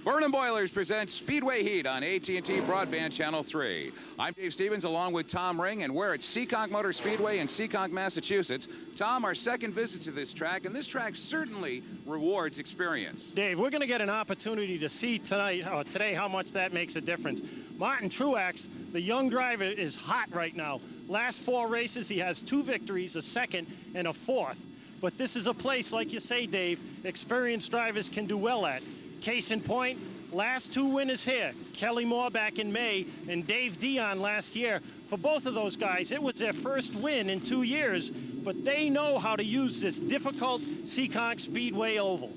Burnham Boilers presents Speedway Heat on AT&T Broadband Channel 3. I'm Dave Stevens along with Tom Ring, and we're at Seekonk Motor Speedway in Seekonk, Massachusetts. Tom, our second visit to this track, and this track certainly rewards experience. Dave, we're going to get an opportunity to see today how much that makes a difference. Martin Truex, the young driver, is hot right now. Last 4 races, he has 2 victories, a second and a 4th. But this is a place, like you say, Dave, experienced drivers can do well at. Case in point, last 2 winners here, Kelly Moore back in May and Dave Dion last year. For both of those guys, it was their first win in 2 years, but they know how to use this difficult Seekonk Speedway oval.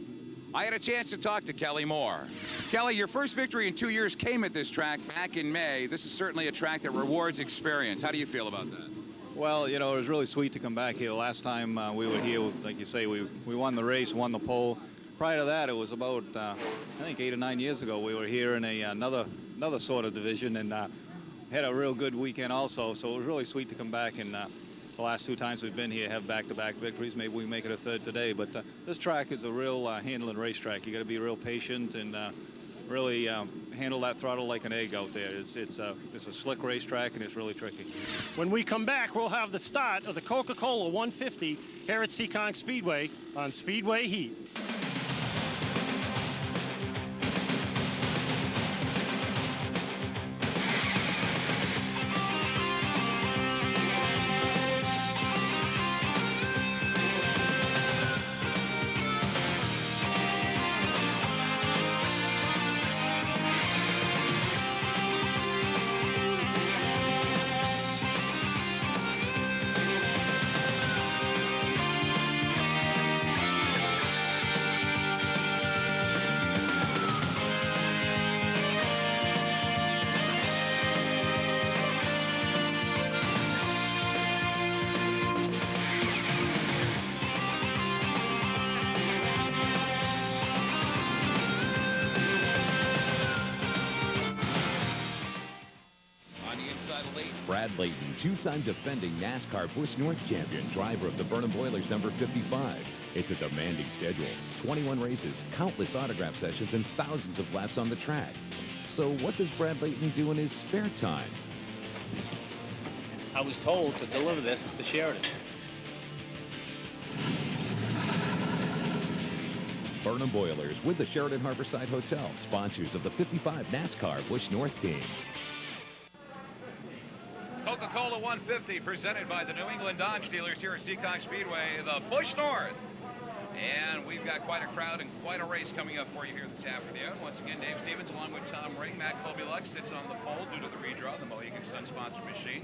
I had a chance to talk to Kelly Moore. Kelly, your first victory in 2 years came at this track back in May. This is certainly a track that rewards experience. How do you feel about that? Well, you know, it was really sweet to come back here. Last time we were here, like you say, we won the race, won the pole. Prior to that, it was about, I think 8 or 9 years ago, we were here in another sort of division and had a real good weekend also. So it was really sweet to come back, and the last 2 times we've been here have back-to-back victories. Maybe we make it a 3rd today. But this track is a real handling racetrack. You got to be real patient and really handle that throttle like an egg out there. It's a slick racetrack, and it's really tricky. When we come back, we'll have the start of the Coca-Cola 150 here at Seekonk Speedway on Speedway Heat. Brad Layton, 2-time defending NASCAR Busch North champion, driver of the Burnham Boilers number 55. It's a demanding schedule, 21 races, countless autograph sessions, and thousands of laps on the track. So what does Brad Layton do in his spare time? I was told to deliver this at the Sheridan. Burnham Boilers with the Sheridan Harborside Hotel, sponsors of the 55 NASCAR Busch North team. Coca-Cola 150 presented by the New England Dodge dealers here at Seekonk Speedway, the Busch North. And we've got quite a crowd and quite a race coming up for you here this afternoon. Once again, Dave Stevens along with Tom Ring. Matt Kobieluk sits on the pole due to the redraw, the Mohegan Sun sponsored machine.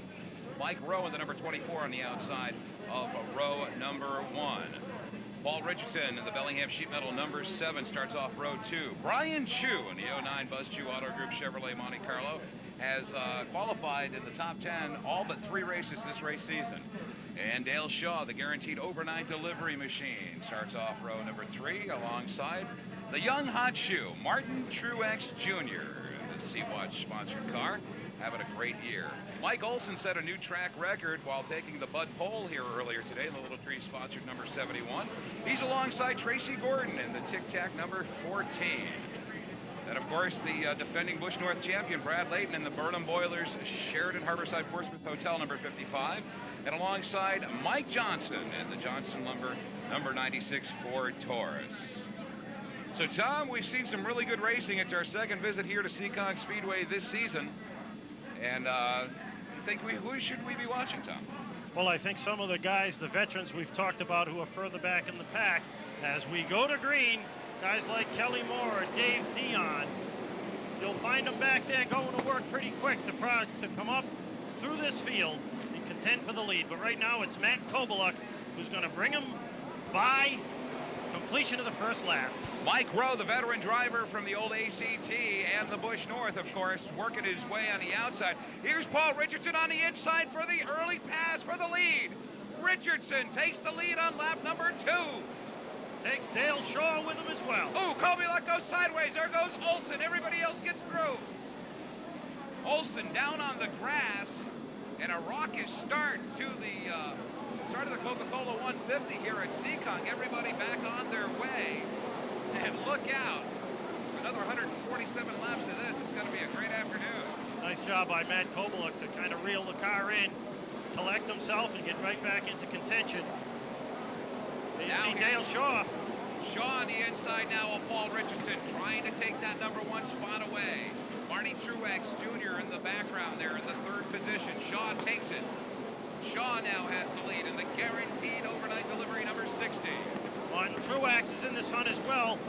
Mike Rowe in the number 24 on the outside of row number 1. Paul Richardson in the Bellingham Sheet Metal number 7 starts off row 2. Brian Chu in the 09 Buzz Chu Auto Group Chevrolet Monte Carlo has qualified in the top 10 all but 3 races this race season. And Dale Shaw, the guaranteed overnight delivery machine, starts off row number 3 alongside the young hot shoe, Martin Truex Jr., the Sea-Watch sponsored car, having a great year. Mike Olson set a new track record while taking the Bud pole here earlier today in the Little Tree sponsored number 71. He's alongside Tracy Gordon in the Tic Tac number 14. And of course, the defending Busch North champion, Brad Layton, in the Burnham Boilers Sheridan Harborside Portsmouth Hotel number 55. And alongside Mike Johnson in the Johnson number 96 Ford Taurus. So, Tom, we've seen some really good racing. It's our second visit here to Seekonk Speedway this season. And who should we be watching, Tom? Well, I think some of the guys, the veterans we've talked about who are further back in the pack, as we go to green, guys like Kelly Moore, Dave Dion, you'll find them back there going to work pretty quick to come up through this field and contend for the lead. But right now it's Matt Kobieluk who's going to bring them by completion of the first lap. Mike Rowe, the veteran driver from the old ACT and the Busch North, of course, working his way on the outside. Here's Paul Richardson on the inside for the early pass for the lead. Richardson takes the lead on lap number 2. Takes Dale Shaw with him as well. Ooh, Kobieluk goes sideways. There goes Olson. Everybody else gets through. Olson down on the grass, and a raucous start to the start of the Coca-Cola 150 here at Seekonk. Everybody back on their way. And look out. Another 140 47 laps of this. It's going to be a great afternoon. Nice job by Matt Kovaluk to kind of reel the car in, collect himself, and get right back into contention. There you Now see Dale Shaw. Shaw on the inside now of Paul Richardson, trying to take that #1 spot away. Marty Truex Jr. in the background there in the 3rd position. Shaw takes it. Shaw now has the lead in the guaranteed overnight delivery #60. Martin Truex is in this hunt as well.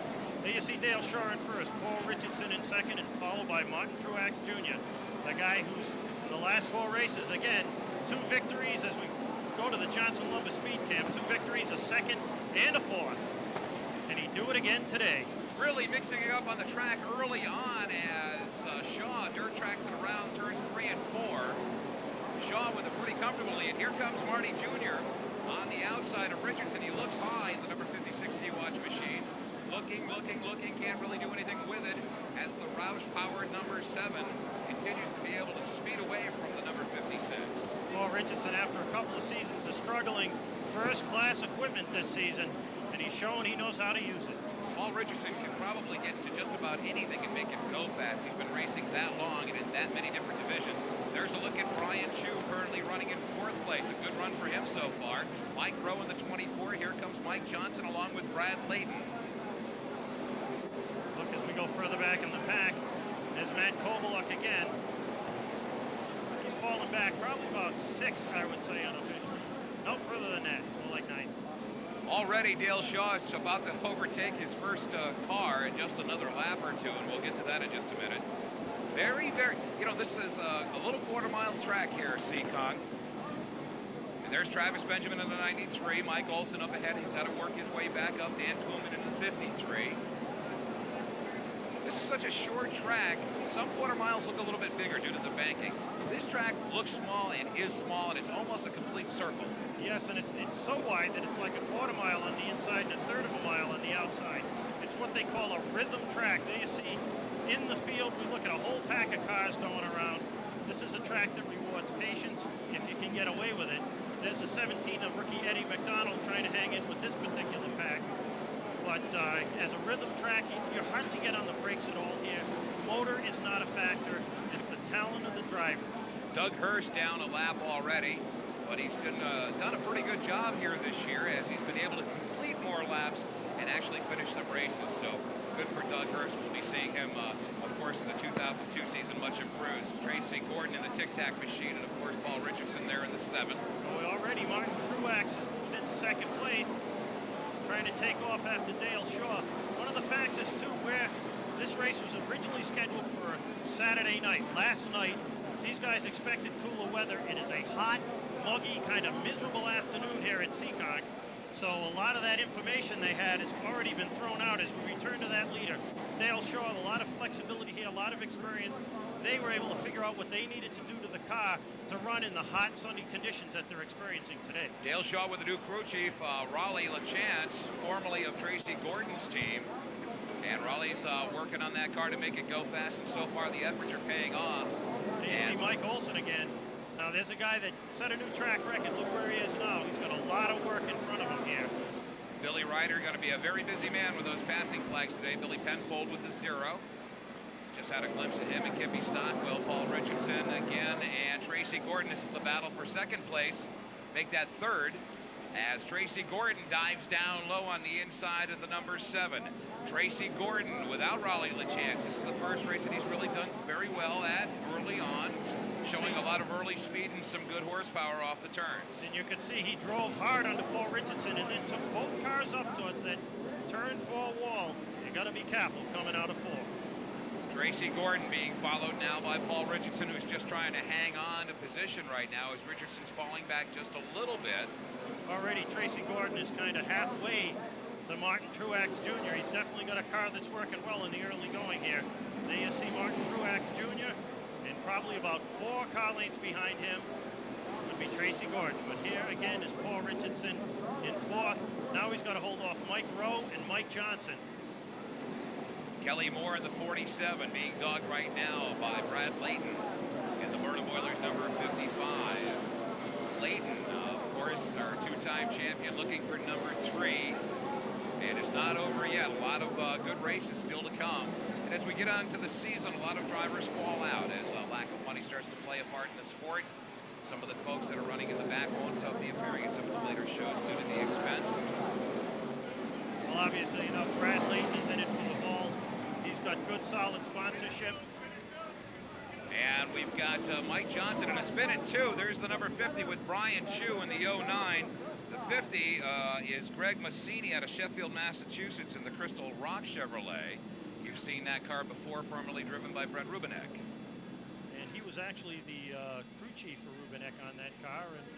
There you see Dale Shaw in first, Paul Richardson in second, and followed by Martin Truex Jr., the guy who's in the last 4 races, again, 2 victories as we go to the Johnson Lumber Speed Camp, 2 victories, a 2nd and a 4th. And he'd do it again today. Really mixing it up on the track early on as Shaw dirt tracks it around turns 3 and 4. Shaw with a pretty comfortable lead. Here comes Marty Jr. on the outside of Richardson. He looks high in the number 56 Sea-Watch machine. Looking, can't really do anything with it as the Roush-powered number 7 continues to be able to speed away from the number 56. Paul Richardson, after a couple of seasons of struggling, first-class equipment this season, and he's shown he knows how to use it. Paul Richardson can probably get into just about anything and make it go fast. He's been racing that long and in that many different divisions. There's a look at Brian Chu, currently running in 4th place. A good run for him so far. Mike Rowe in the 24. Here comes Mike Johnson along with Brad Layton. Look as we go further back in the pack. There's Matt Kovaluk again. He's falling back probably about 6, I would say, unofficially. No further than that, more like 9. Already Dale Shaw is about to overtake his first car in just another lap or 2, and we'll get to that in just a minute. Very, this is a little quarter-mile track here, Seekonk. And there's Travis Benjamin in the 93, Mike Olson up ahead. He's got to work his way back up. Dan Koolman in the 53. This is such a short track. Some quarter miles look a little bit bigger due to the banking. This track looks small and is small, and it's almost a complete circle. Yes, and it's so wide that it's like a quarter mile on the inside and a 1/3 of a mile on the outside. It's what they call a rhythm track. There you see in the field, we look at a whole pack of cars going around. This is a track that rewards patience if you can get away with it. There's a 17 of rookie Eddie McDonald trying to hang in with this particular pack. But as a rhythm track, you hardly get on the brakes at all here. Motor is not a factor. It's the talent of the driver. Doug Hurst down a lap already, but he's done a pretty good job here this year as he's been able to complete more laps and actually finish some races. So good for Doug Hurst. We'll be seeing him, of course, in the 2002 season, much improved. Tracy Gordon in the Tic Tac machine, and of course Paul Richardson there in the 7th. Oh, already Martin Truex is moved into 2nd place, trying to take off after Dale Shaw. One of the factors, too, where this race was originally scheduled for Saturday night. Last night, these guys expected cooler weather. It is a hot, muggy, kind of miserable afternoon here at Seekonk. So a lot of that information they had has already been thrown out as we return to that leader. Dale Shaw, a lot of flexibility here, a lot of experience. They were able to figure out what they needed to do to the car to run in the hot, sunny conditions that they're experiencing today. Dale Shaw with the new crew chief, Raleigh LaChance, formerly of Tracy Gordon's team. And Raleigh's working on that car to make it go fast, and so far the efforts are paying off. And you see Mike Olson again. Now there's a guy that set a new track record. Look where he is now. He's got a lot of work in front of him here. Billy Ryder going to be a very busy man with those passing flags today. Billy Penfold with the 0. Just had a glimpse of him and Kippy Stockwell, Paul Richardson again, and Tracy Gordon. This is the battle for 2nd place. Make that 3rd as Tracy Gordon dives down low on the inside of the number 7. Tracy Gordon without Raleigh LaChance. This is the first race that he's really done very well at early on, showing a lot of early speed and some good horsepower off the turns. And you could see he drove hard onto Paul Richardson and then took both cars up towards that turn 4 wall. You got to be careful coming out of 4. Tracy Gordon being followed now by Paul Richardson, who's just trying to hang on to position right now as Richardson's falling back just a little bit. Already Tracy Gordon is kind of halfway to Martin Truex Jr. He's definitely got a car that's working well in the early going here. There you see Martin Truex Jr. and probably about 4 car lengths behind him would be Tracy Gordon. But here again is Paul Richardson in 4th. Now he's got to hold off Mike Rowe and Mike Johnson. Kelly Moore in the 47 being dogged right now by Brad Layton in the Burnham Oilers number 55. Layton, of course, our 2-time champion, looking for number 3. And it's not over yet. said, a lot of good races still to come. And as we get on to the season, a lot of drivers fall out as lack of money starts to play a part in the sport. Some of the folks that are running in the back won't be appearing at some of the later shows due to the expense. Well, obviously, you know, Brad Layton is in it for the ball. He's got good, solid sponsorship. And we've got Mike Johnson in a spin at 2. There's the number 50 with Brian Chu in the 09. The 50 is Greg Massini out of Sheffield, Massachusetts in the Crystal Rock Chevrolet. You've seen that car before, formerly driven by Brett Rubinek. And he was actually the crew chief for Rubinek on that car, and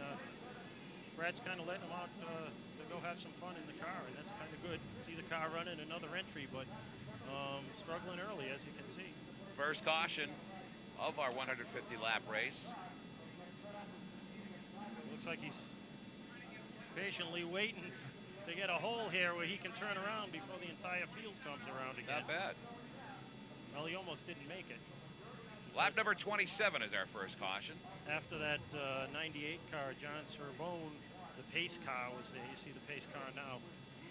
Brad's kind of letting him out to go have some fun in the car, and that's kind of good. See the car running another entry, but struggling early, as you can see. First caution of our 150-lap race. Looks like he's patiently waiting to get a hole here where he can turn around before the entire field comes around again. Not bad. Well, he almost didn't make it. Lap number 27 is our first caution. After that 98 car, John Sorbonne, the pace car was there. You see the pace car now.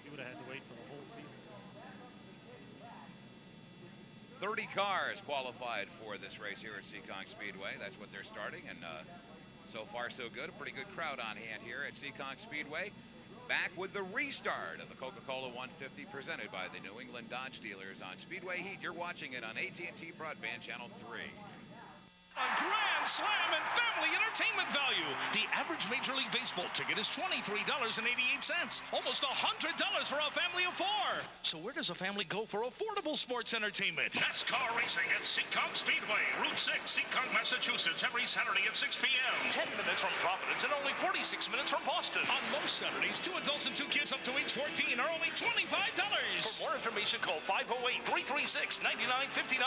He would have had to wait for the whole field. 30 cars qualified for this race here at Seekonk Speedway. That's what they're starting, and so far so good. A pretty good crowd on hand here at Seekonk Speedway. Back with the restart of the Coca-Cola 150 presented by the New England Dodge dealers on Speedway Heat. You're watching it on AT&T Broadband Channel 3. A grand slam and family entertainment value. The average Major League Baseball ticket is $23.88. Almost $100 for a family of 4. So where does a family go for affordable sports entertainment? NASCAR racing at Seekonk Speedway, Route 6, Seekonk, Massachusetts, every Saturday at 6 p.m. 10 minutes from Providence and only 46 minutes from Boston. On most Saturdays, 2 adults and 2 kids up to age 14 are only $25. For more information, call 508-336-9959.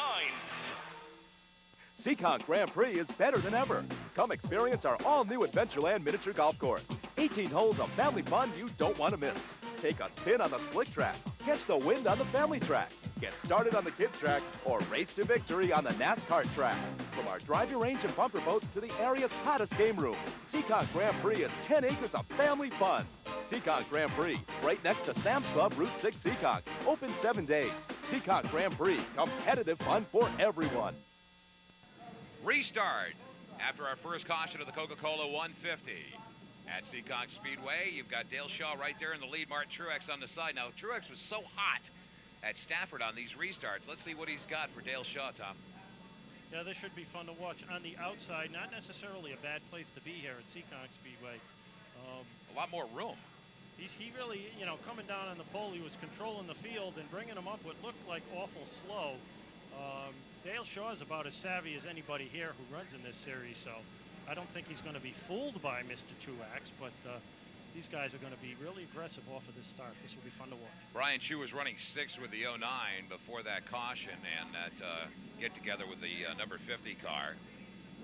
Seekonk Grand Prix is better than ever. Come experience our all-new Adventureland miniature golf course. 18 holes of family fun you don't want to miss. Take a spin on the slick track, catch the wind on the family track, get started on the kids track, or race to victory on the NASCAR track. From our driving range and bumper boats to the area's hottest game room, Seekonk Grand Prix is 10 acres of family fun. Seekonk Grand Prix, right next to Sam's Club, Route 6 Seekonk. Open 7 days. Seekonk Grand Prix, competitive fun for everyone. Restart after our first caution of the Coca-Cola 150. At Seekonk Speedway, you've got Dale Shaw right there in the lead, Martin Truex on the side. Now, Truex was so hot at Stafford on these restarts. Let's see what he's got for Dale Shaw, Tom. Yeah, this should be fun to watch. On the outside, not necessarily a bad place to be here at Seekonk Speedway. A lot more room. He really, you know, coming down on the pole, he was controlling the field and bringing them up what looked like awful slow. Dale Shaw is about as savvy as anybody here who runs in this series, so I don't think he's going to be fooled by Mr. Truex, but these guys are going to be really aggressive off of this start. This will be fun to watch. Brian Chu was running 6th with the 09 before that caution and that get-together with the number 50 car.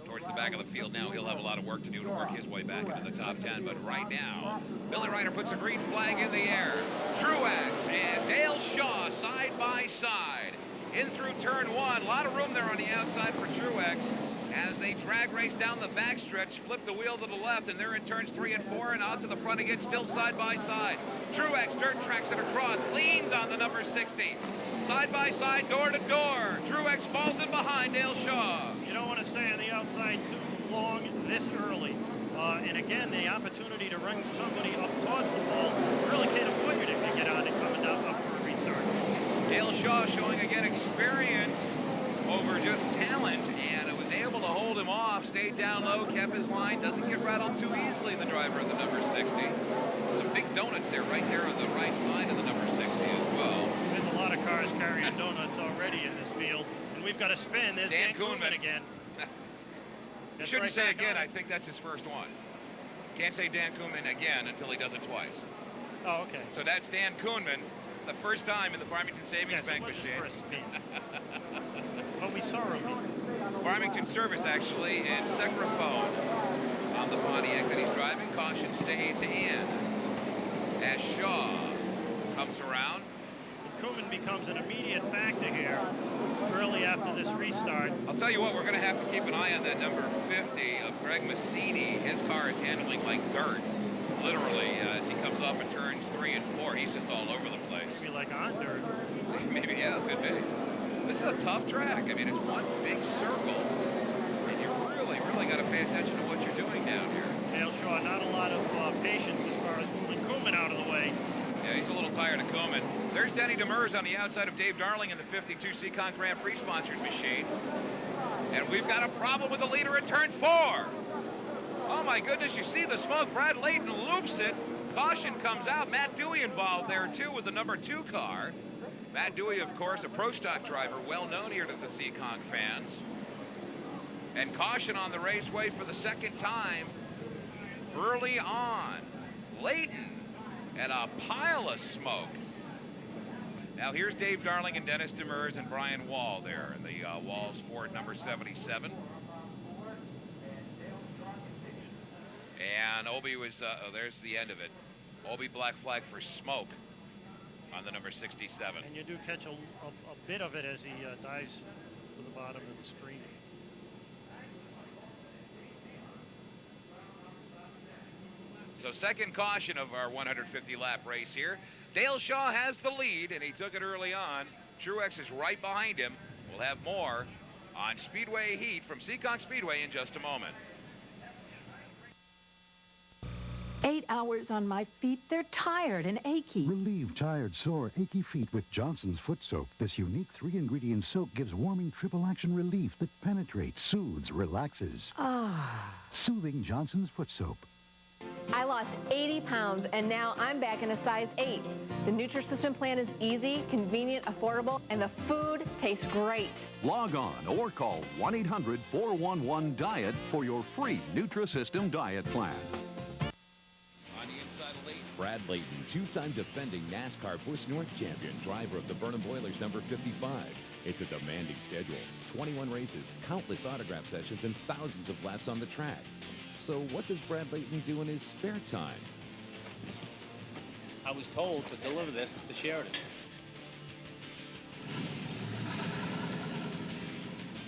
Towards the back of the field now, he'll have a lot of work to do to work his way back into the top 10, but right now, Billy Ryder puts a green flag in the air. Truex and Dale Shaw side by side. In through turn 1, a lot of room there on the outside for Truex as they drag race down the backstretch, flip the wheel to the left, and they're in turns 3 and 4 and out to the front again, still side by side. Truex dirt tracks it across, leans on the number 60. Side by side, door to door. Truex falls in behind Dale Shaw. You don't want to stay on the outside too long this early. And again, the opportunity to run somebody up towards the ball really can't avoid it if you get on it coming down up for a restart. Dale Shaw showing again experience over just talent, and it was able to hold him off, stayed down low, kept his line, doesn't get rattled too easily, the driver of the number 60. Some big donuts there, right there on the right side of the number 60 as well. There's a lot of cars carrying donuts already in this field, and we've got a spin. There's Dan Koonman again. You shouldn't say again, I think that's his first one. Can't say Dan Koonman again until he does it twice. Oh, okay. So that's Dan Koonman. The first time in the Farmington Savings Bank machine. Yes, it was his first spin. But we saw him. Farmington Service, actually, and Secraphone on the Pontiac that he's driving. Caution stays in as Shaw comes around. Koeman becomes an immediate factor here early after this restart. I'll tell you what, we're going to have to keep an eye on that number 50 of Greg Massini. His car is handling like dirt. Literally, as he comes off of turns 3 and 4, he's just all over the place. Maybe like on dirt. a tough track. I mean, it's one big circle, and you really, really got to pay attention to what you're doing down here. Dale Shaw, not a lot of patience as far as moving Koeman out of the way. Yeah, he's a little tired of Koeman. There's Denny Demers on the outside of Dave Darling in the 52 Seekonk Grand Prix sponsored machine. And we've got a problem with the leader at turn 4. Oh my goodness, you see the smoke. Brad Layton loops it. Caution comes out. Matt Dewey involved there too with the number 2 car. Matt Dewey, of course, a pro stock driver, well known here to the Seekonk fans. And caution on the raceway for the second time early on. Layton and a pile of smoke. Now here's Dave Darling and Dennis Demers and Brian Wall there in the Wall's Ford number 77. And Obi was, oh, there's the end of it. Obi black flag for smoke on the number 67. And you do catch a bit of it as he dives to the bottom of the screen. So second caution of our 150 lap race here. Dale Shaw has the lead, and he took it early on. Truex is right behind him. We'll have more on Speedway Heat from Seekonk Speedway in just a moment. 8 hours on my feet, they're tired and achy. Relieve tired, sore, achy feet with Johnson's Foot Soap. This unique 3-ingredient soap gives warming triple-action relief that penetrates, soothes, relaxes. Ah. Soothing Johnson's Foot Soap. I lost 80 pounds, and now I'm back in a size 8. The Nutrisystem plan is easy, convenient, affordable, and the food tastes great. Log on or call 1-800-411-DIET for your free Nutrisystem diet plan. On the inside of Layton. Brad Layton, 2-time defending NASCAR Busch North champion, driver of the Burnham Boilers number 55. It's a demanding schedule, 21 races, countless autograph sessions, and thousands of laps on the track. So what does Brad Layton do in his spare time? I was told to deliver this at the Sheraton.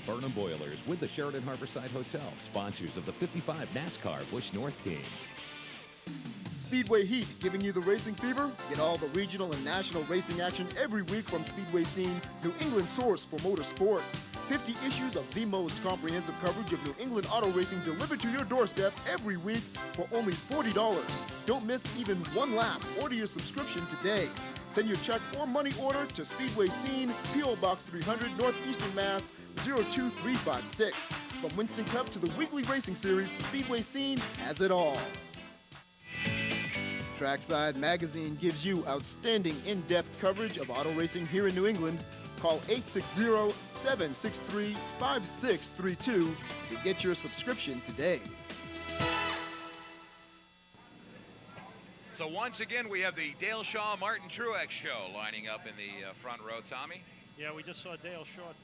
Burnham Boilers with the Sheraton Harborside Hotel, sponsors of the 55 NASCAR Busch North team. Speedway Heat, giving you the racing fever? Get all the regional and national racing action every week from Speedway Scene, New England's source for motorsports. 50 issues of the most comprehensive coverage of New England auto racing delivered to your doorstep every week for only $40. Don't miss even one lap. Order your subscription today. Send your check or money order to Speedway Scene, P.O. Box 300, Northeastern Mass, 02356. From Winston Cup to the weekly racing series, Speedway Scene has it all. Trackside Magazine gives you outstanding in-depth coverage of auto racing here in New England. Call 860-763-5632 to get your subscription today. So once again, we have the Dale Shaw Martin Truex show lining up in the front row, Tommy. Yeah, we just saw Dale Shaw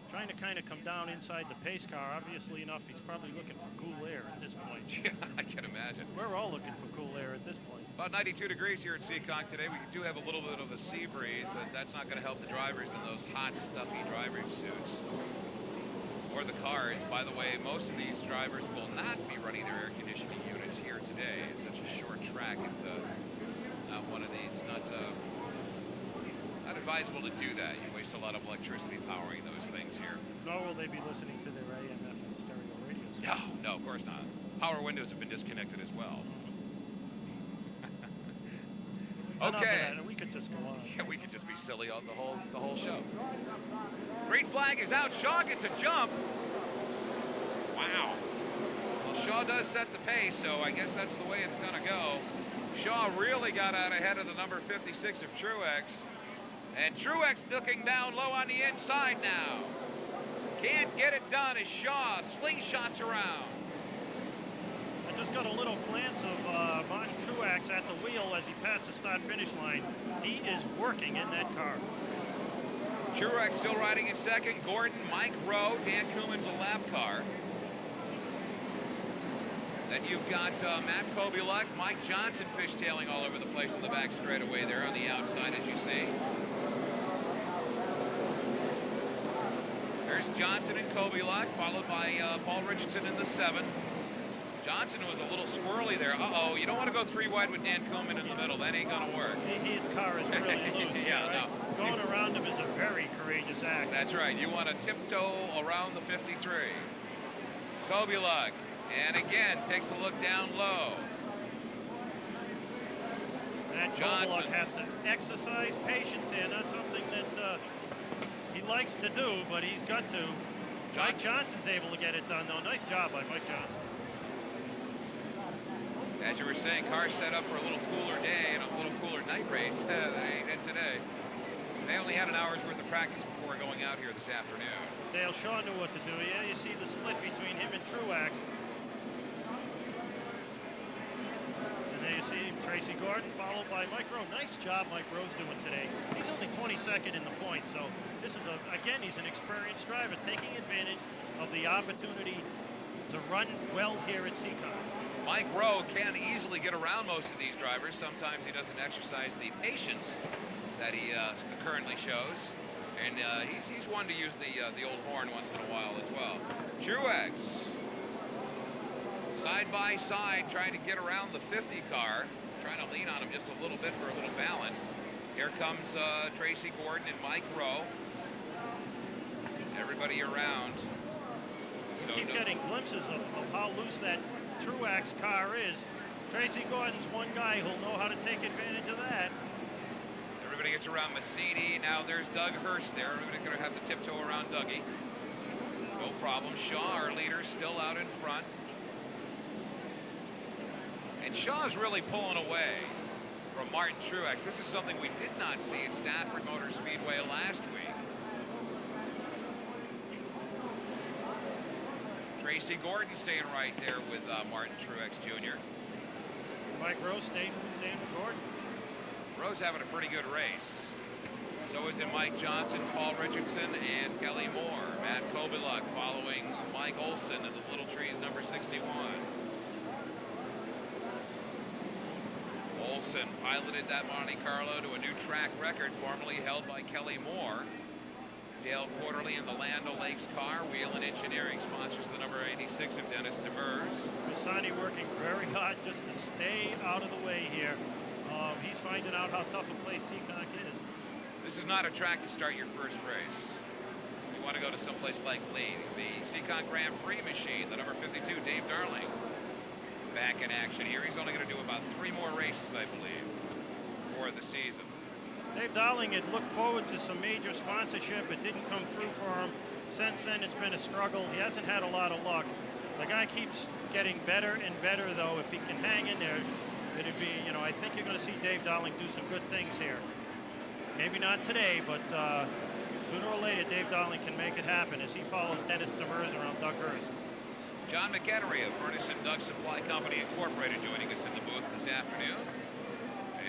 trying to kind of come down inside the pace car. Obviously enough, he's probably looking for cool air at this point. Yeah, I can imagine. We're all looking for cool air at this point. About 92 degrees here at Seekonk today. We do have a little bit of a sea breeze. That's not going to help the drivers in those hot, stuffy driver's suits. Or the cars. By the way, most of these drivers will not be running their air conditioning units here today. It's such a short track. It's not one of these. Not advisable to do that. You waste a lot of electricity powering those things here. Nor will they be listening to their AM, FM stereo radios. No, of course not. Power windows have been disconnected as well. Okay. We could just go on. Yeah, we could just be silly on the whole show. Green flag is out. Shaw gets a jump. Wow. Well, Shaw does set the pace, so I guess that's the way it's going to go. Shaw really got out ahead of the number 56 of Truex. And Truex looking down low on the inside now. Can't get it done as Shaw slingshots around. I just got a little glance of Martin Truex at the wheel as he passed the start-finish line. He is working in that car. Truex still riding in second. Gordon, Mike Rowe, Dan Kuhlman's a lap car. Then you've got Matt Kobielek, Mike Johnson fishtailing all over the place in the back straightaway there on the outside, as you see. There's Johnson and Kobielek, followed by Paul Richardson in the 7. Johnson was a little squirrely there. Uh-oh, you don't want to go 3 wide with Dan Kuhlman in the middle. That ain't going to work. His car is really loose. Yeah, right? no. Going around him is a very courageous act. That's That's right. You want to tiptoe around the 53. Kobuluk, and again, takes a look down low. Matt Kobuluk has to exercise patience here. Not something that he likes to do, but he's got to. Mike Johnson's able to get it done, though. Nice job by Mike Johnson. As you were saying, cars set up for a little cooler day and a little cooler night race they did today. They only had an hour's worth of practice before going out here this afternoon. Dale Shaw knew what to do. Yeah, you see the split between him and Truex. And there you see Tracy Gordon followed by Mike Rowe. Nice job Mike Rowe's doing today. He's only 22nd in the points, so this is, again, he's an experienced driver taking advantage of the opportunity to run well here at Seekonk. Mike Rowe can easily get around most of these drivers. Sometimes he doesn't exercise the patience that he currently shows. And he's one to use the old horn once in a while as well. Truex, side by side, trying to get around the 50 car, trying to lean on him just a little bit for a little balance. Here comes Tracy Gordon and Mike Rowe. Everybody around. You keep getting glimpses of how loose that Truex car is. Tracy Gordon's one guy who'll know how to take advantage of that. Everybody gets around Massini. Now there's Doug Hurst there. Everybody's going to have to tiptoe around Dougie. No problem. Shaw, our leader, still out in front. And Shaw's really pulling away from Martin Truex. This is something we did not see at Stafford Motor Speedway last week. Tracy Gordon staying right there with Martin Truex Jr. Mike Rowe staying with Gordon. Rowe's having a pretty good race. So is Mike Johnson, Paul Richardson, and Kelly Moore. Matt Kobuluk following Mike Olson in the Little Trees number 61. Olson piloted that Monte Carlo to a new track record formerly held by Kelly Moore. Dale Quarterly in the Land O'Lakes car. Wheelan Engineering sponsors the number 86 of Dennis Demers. Massani working very hard just to stay out of the way here. He's finding out how tough a place Seekonk is. This is not a track to start your first race. You want to go to someplace like Lee. The Seekonk Grand Prix machine, the number 52, Dave Darling, back in action here. He's only going to do about 3 more races, I believe, for the season. Dave Darling had looked forward to some major sponsorship. It didn't come through for him. Since then, it's been a struggle. He hasn't had a lot of luck. The guy keeps getting better and better, though. If he can hang in there, it'd be, you know, I think you're going to see Dave Darling do some good things here. Maybe not today, but sooner or later, Dave Darling can make it happen as he follows Dennis Demers around Doug Hurst. John McHenry of Furnace and Doug Supply Company Incorporated joining us in the booth this afternoon.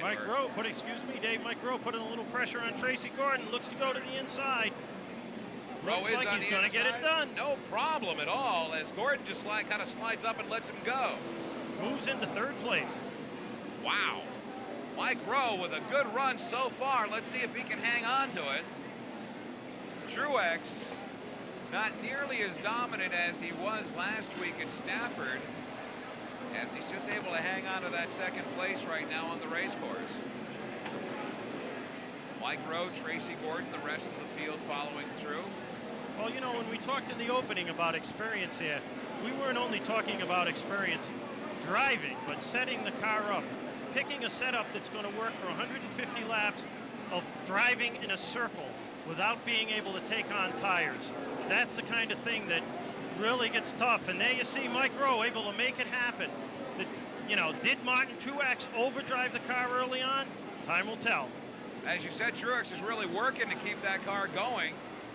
Mike Rowe Mike Rowe putting a little pressure on Tracy Gordon. Looks to go to the inside. Looks like he's going to get it done. No problem at all, as Gordon just kind of slides up and lets him go. Moves into 3rd place. Wow. Mike Rowe with a good run so far. Let's see if he can hang on to it. Truex, not nearly as dominant as he was last week at Stafford, as he's just able to hang on to that 2nd place right now on the race course. Mike Rowe, Tracy Gordon, the rest of the field following through. Well, you know, when we talked in the opening about experience here, we weren't only talking about experience driving, but setting the car up, picking a setup that's going to work for 150 laps of driving in a circle without being able to take on tires. That's the kind of thing that really gets tough. And there you see Mike Rowe able to make it happen. You know, did Martin Truex overdrive the car early on? Time will tell. As you said, Truex is really working to keep that car going,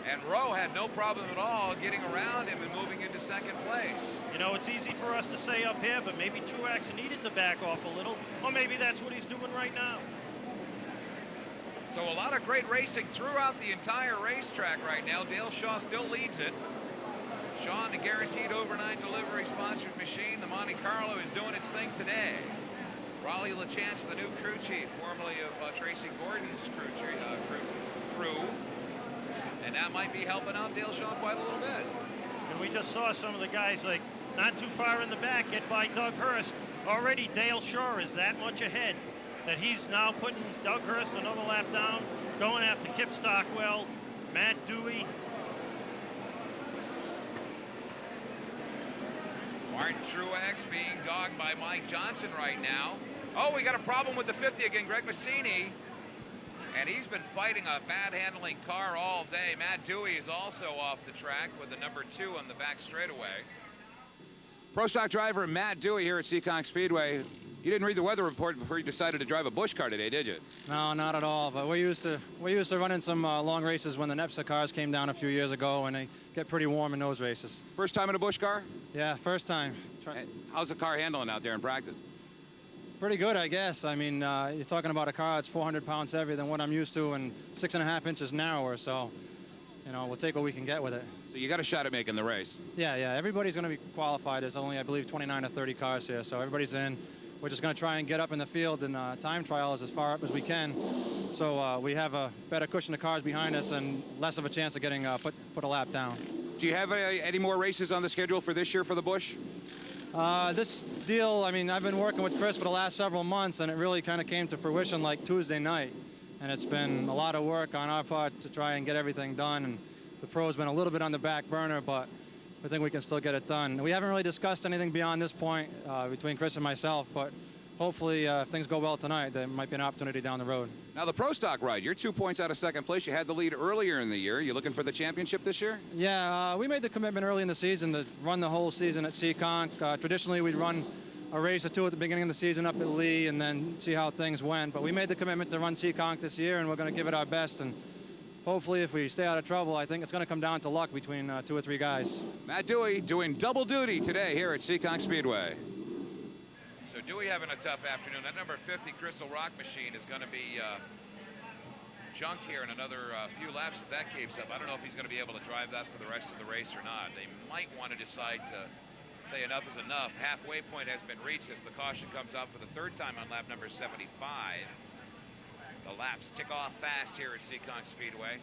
and Rowe had no problem at all getting around him and moving into 2nd place. You know, it's easy for us to say up here, but maybe Truex needed to back off a little, or maybe that's what he's doing right now. So a lot of great racing throughout the entire racetrack right now. Dale Shaw still leads it. Shaw, the guaranteed overnight delivery sponsored machine. The Monte Carlo is doing its thing today. Raleigh LaChance, the new crew chief, formerly of Tracy Gordon's crew. And that might be helping out Dale Shaw quite a little bit. And we just saw some of the guys, like, not too far in the back, get by Doug Hurst. Already Dale Shaw is that much ahead that he's now putting Doug Hurst another lap down, going after Kip Stockwell, Matt Dewey, Martin Truex being dogged by Mike Johnson right now. Oh, we got a problem with the 50 again, Greg Massini. And he's been fighting a bad handling car all day. Matt Dewey is also off the track with the number 2 on the back straightaway. Pro Stock driver Matt Dewey here at Seekonk Speedway. You didn't read the weather report before you decided to drive a Busch car today, did you? No, not at all. But we used to running some long races when the NEPSA cars came down a few years ago, and they get pretty warm in those races. First time in a Busch car? Yeah, first time. How's the car handling out there in practice? Pretty good, I guess. I mean, you're talking about a car that's 400 pounds heavier than what I'm used to and 6.5 inches narrower, so, you know, we'll take what we can get with it. So you got a shot at making the race? Yeah, everybody's going to be qualified. There's only, I believe, 29 or 30 cars here, so everybody's in. We're just going to try and get up in the field and time trials as far up as we can, so we have a better cushion of cars behind us and less of a chance of getting put a lap down. Do you have any more races on the schedule for this year for the Busch? This deal, I mean, I've been working with Chris for the last several months, and it really kind of came to fruition like Tuesday night. And it's been a lot of work on our part to try and get everything done. And the pro's been a little bit on the back burner, but I think we can still get it done. We haven't really discussed anything beyond this point between Chris and myself, but hopefully if things go well tonight, there might be an opportunity down the road. Now the Pro Stock ride, you're 2 points out of second place. You had the lead earlier in the year. You looking for the championship this year? Yeah, we made the commitment early in the season to run the whole season at Seekonk. Traditionally, we'd run a race or two at the beginning of the season up at Lee and then see how things went. But we made the commitment to run Seekonk this year, and we're going to give it our best. And hopefully, if we stay out of trouble, I think it's going to come down to luck between 2 or 3 guys. Matt Dewey doing double duty today here at Seekonk Speedway. So Dewey having a tough afternoon. That number 50 Crystal Rock machine is going to be junk here in another few laps if that keeps up. I don't know if he's going to be able to drive that for the rest of the race or not. They might want to decide to say enough is enough. Halfway point has been reached as the caution comes out for the 3rd time on lap number 75. The laps tick off fast here at Seekonk Speedway.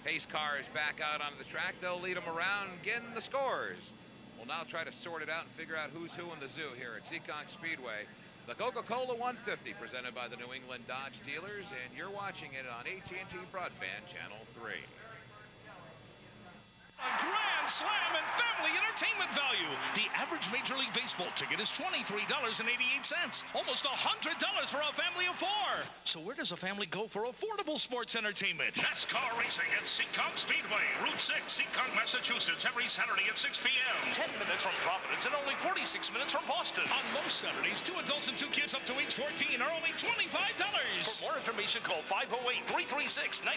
Pace car is back out onto the track. They'll lead them around, getting the scores. We'll now try to sort it out and figure out who's who in the zoo here at Seekonk Speedway. The Coca-Cola 150 presented by the New England Dodge dealers, and you're watching it on AT&T Broadband Channel 3. A grand slam and family entertainment value. The average Major League Baseball ticket is $23.88. Almost $100 for a family of 4. So where does a family go for affordable sports entertainment? NASCAR racing at Seekonk Speedway, Route 6, Seekonk, Massachusetts, every Saturday at 6 p.m. 10 minutes from Providence and only 46 minutes from Boston. On most Saturdays, 2 adults and 2 kids up to age 14 are only $25. For more information, call 508-336-9959.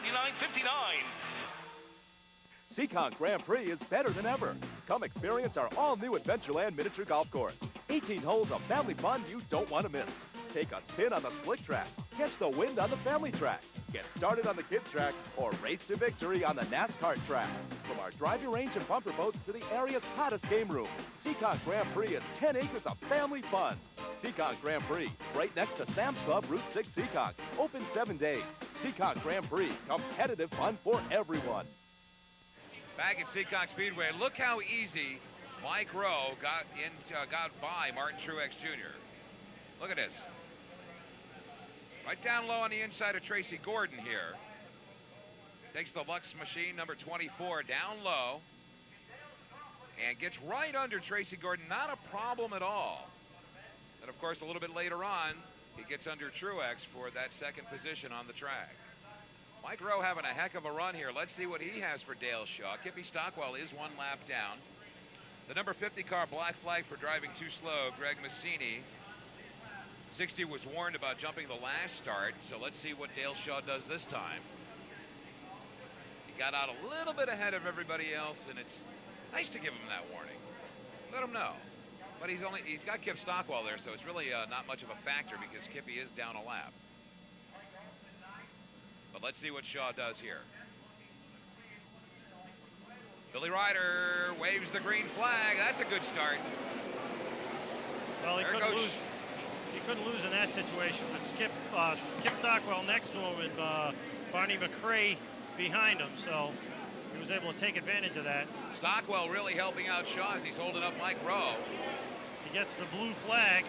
Seekonk Grand Prix is better than ever. Come experience our all-new Adventureland miniature golf course. 18 holes of family fun you don't want to miss. Take a spin on the slick track, catch the wind on the family track, get started on the kids track, or race to victory on the NASCAR track. From our driving range and bumper boats to the area's hottest game room, Seekonk Grand Prix is 10 acres of family fun. Seekonk Grand Prix, right next to Sam's Club, Route 6 Seekonk. Open 7 days. Seekonk Grand Prix, competitive fun for everyone. Back at Seekonk Speedway, look how easy Mike Rowe got by Martin Truex Jr. Look at this. Right down low on the inside of Tracy Gordon here. Takes the Lux machine, number 24, down low. And gets right under Tracy Gordon. Not a problem at all. And of course, a little bit later on, he gets under Truex for that 2nd position on the track. Mike Rowe having a heck of a run here. Let's see what he has for Dale Shaw. Kippy Stockwell is 1 lap down. The number 50 car, black flag for driving too slow, Greg Massini. 60 was warned about jumping the last start, so let's see what Dale Shaw does this time. He got out a little bit ahead of everybody else, and it's nice to give him that warning. Let him know. But he's got Kip Stockwell there, so it's really not much of a factor because Kippy is down a lap. But let's see what Shaw does here. Billy Ryder waves the green flag. That's a good start. Well, he couldn't lose in that situation. With Kip Stockwell next to him and Barney McRae behind him, so he was able to take advantage of that. Stockwell really helping out Shaw as he's holding up Mike Rowe. He gets the blue flag.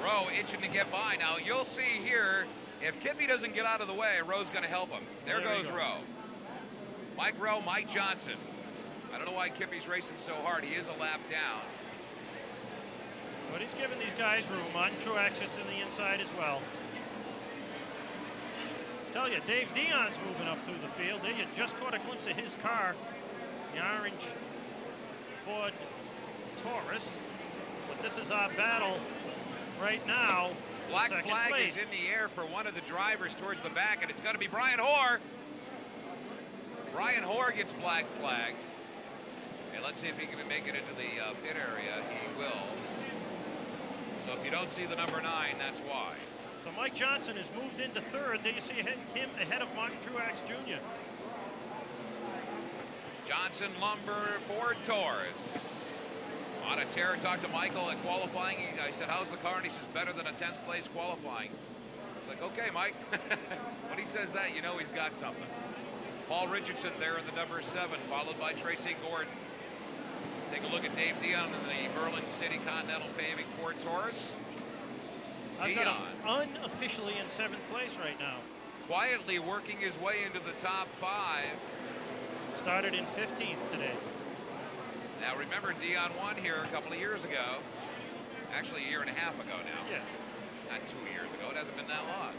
Rowe itching to get by. Now you'll see here, if Kippy doesn't get out of the way, Rowe's going to help him. There goes Rowe. Mike Rowe, Mike Johnson. I don't know why Kippy's racing so hard. He is a lap down. But he's giving these guys room. Martin Truex sits in the inside as well. Tell you, Dave Dion's moving up through the field. There you just caught a glimpse of his car, the orange Ford Taurus. But this is our battle right now. Black flag is in the air for one of the drivers towards the back, and it's going to be Brian Hoare. Brian Hoare gets black flagged. And let's see if he can make it into the pit area. He will. So if you don't see the number 9, that's why. So Mike Johnson has moved into third. There you see him ahead of Martin Truex Jr. Johnson Lumber Ford Taurus. On a tear, talked to Michael at qualifying. I said, how's the car? And he says, better than a 10th place qualifying. It's like, okay, Mike. When he says that, you know he's got something. Paul Richardson there in the number 7, followed by Tracy Gordon. Take a look at Dave Dion in the Berlin City Continental Paving Ford Taurus. I've got him unofficially in 7th place right now. Quietly working his way into the top 5. Started in 15th today. Now remember, Dion won here a couple of years ago. Actually, a year and a half ago now. Yes. Not 2 years ago. It hasn't been that long.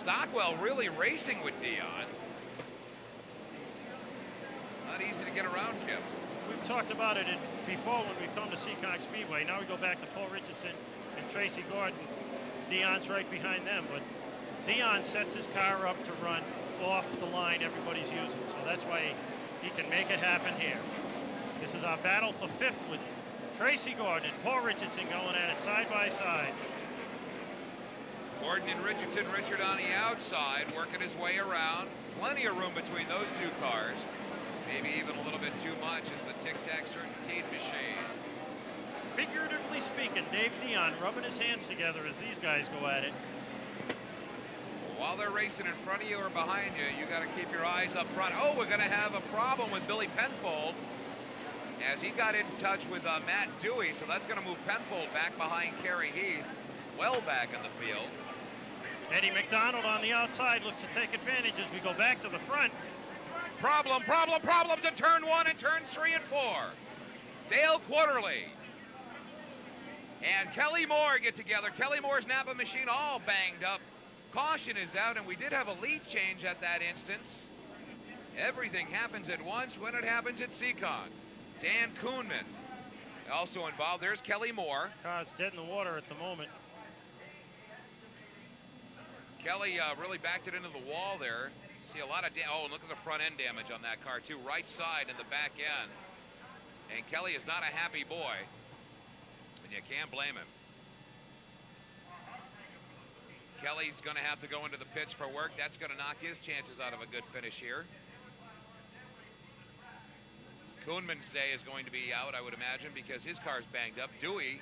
Stockwell really racing with Dion. Not easy to get around, Kip. We've talked about it before when we come to Seekonk Speedway. Now we go back to Paul Richardson and Tracy Gordon. Dion's right behind them, but Dion sets his car up to run off the line everybody's using. So that's why he can make it happen here. This is our battle for 5th with Tracy Gordon and Paul Richardson going at it side by side. Gordon and Richardson, Richard on the outside, working his way around. Plenty of room between those two cars. Maybe even a little bit too much as the tic-tac certainty machine. Figuratively speaking, Dave Dion rubbing his hands together as these guys go at it. While they're racing in front of you or behind you, you got to keep your eyes up front. Oh, we're going to have a problem with Billy Penfold as he got in touch with Matt Dewey, so that's going to move Penfold back behind Kerry Heath, well back in the field. Eddie McDonald on the outside looks to take advantage as we go back to the front. Problems in turn 1 and turns 3 and 4. Dale Quarterly and Kelly Moore get together. Kelly Moore's Napa machine all banged up. Caution is out, and we did have a lead change at that instance. Everything happens at once when it happens at Seekonk. Dan Kuhnman also involved. There's Kelly Moore. Car's dead in the water at the moment. Kelly really backed it into the wall there. See a lot of oh, and look at the front end damage on that car too. Right side and the back end. And Kelly is not a happy boy, and you can't blame him. Kelly's going to have to go into the pits for work. That's going to knock his chances out of a good finish here. Kuhnman's day is going to be out, I would imagine, because his car's banged up. Dewey,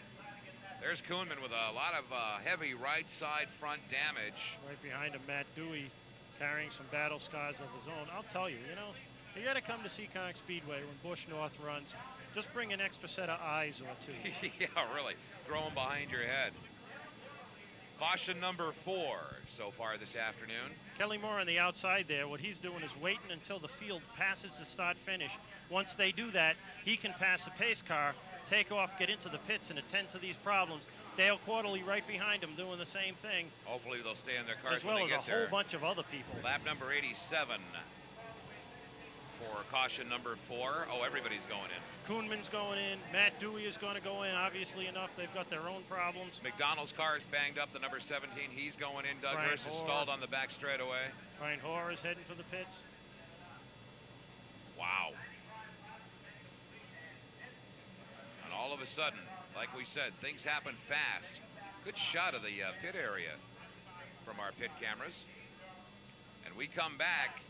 there's Kuhnman with a lot of heavy right side front damage. Right behind him, Matt Dewey, carrying some battle scars of his own. I'll tell you, you know, you got to come to Seekonk Speedway when Busch North runs. Just bring an extra set of eyes or two. Yeah, really. Throw them behind your head. Caution number 4 so far this afternoon. Kelly Moore on the outside there. What he's doing is waiting until the field passes the start-finish. Once they do that, he can pass a pace car, take off, get into the pits, and attend to these problems. Dale Quarterly right behind him doing the same thing. Hopefully they'll stay in their cars as well when they as get there. A whole bunch of other people. Lap number 87 for caution number 4. Oh, everybody's going in. Kuhnman's going in. Matt Dewey is going to go in. Obviously enough, they've got their own problems. McDonald's car is banged up. The number 17, he's going in. Doug Hurst is stalled on the back straightaway. Brian Hoare is heading for the pits. Wow. And all of a sudden, like we said, things happen fast. Good shot of the pit area from our pit cameras. And we come back.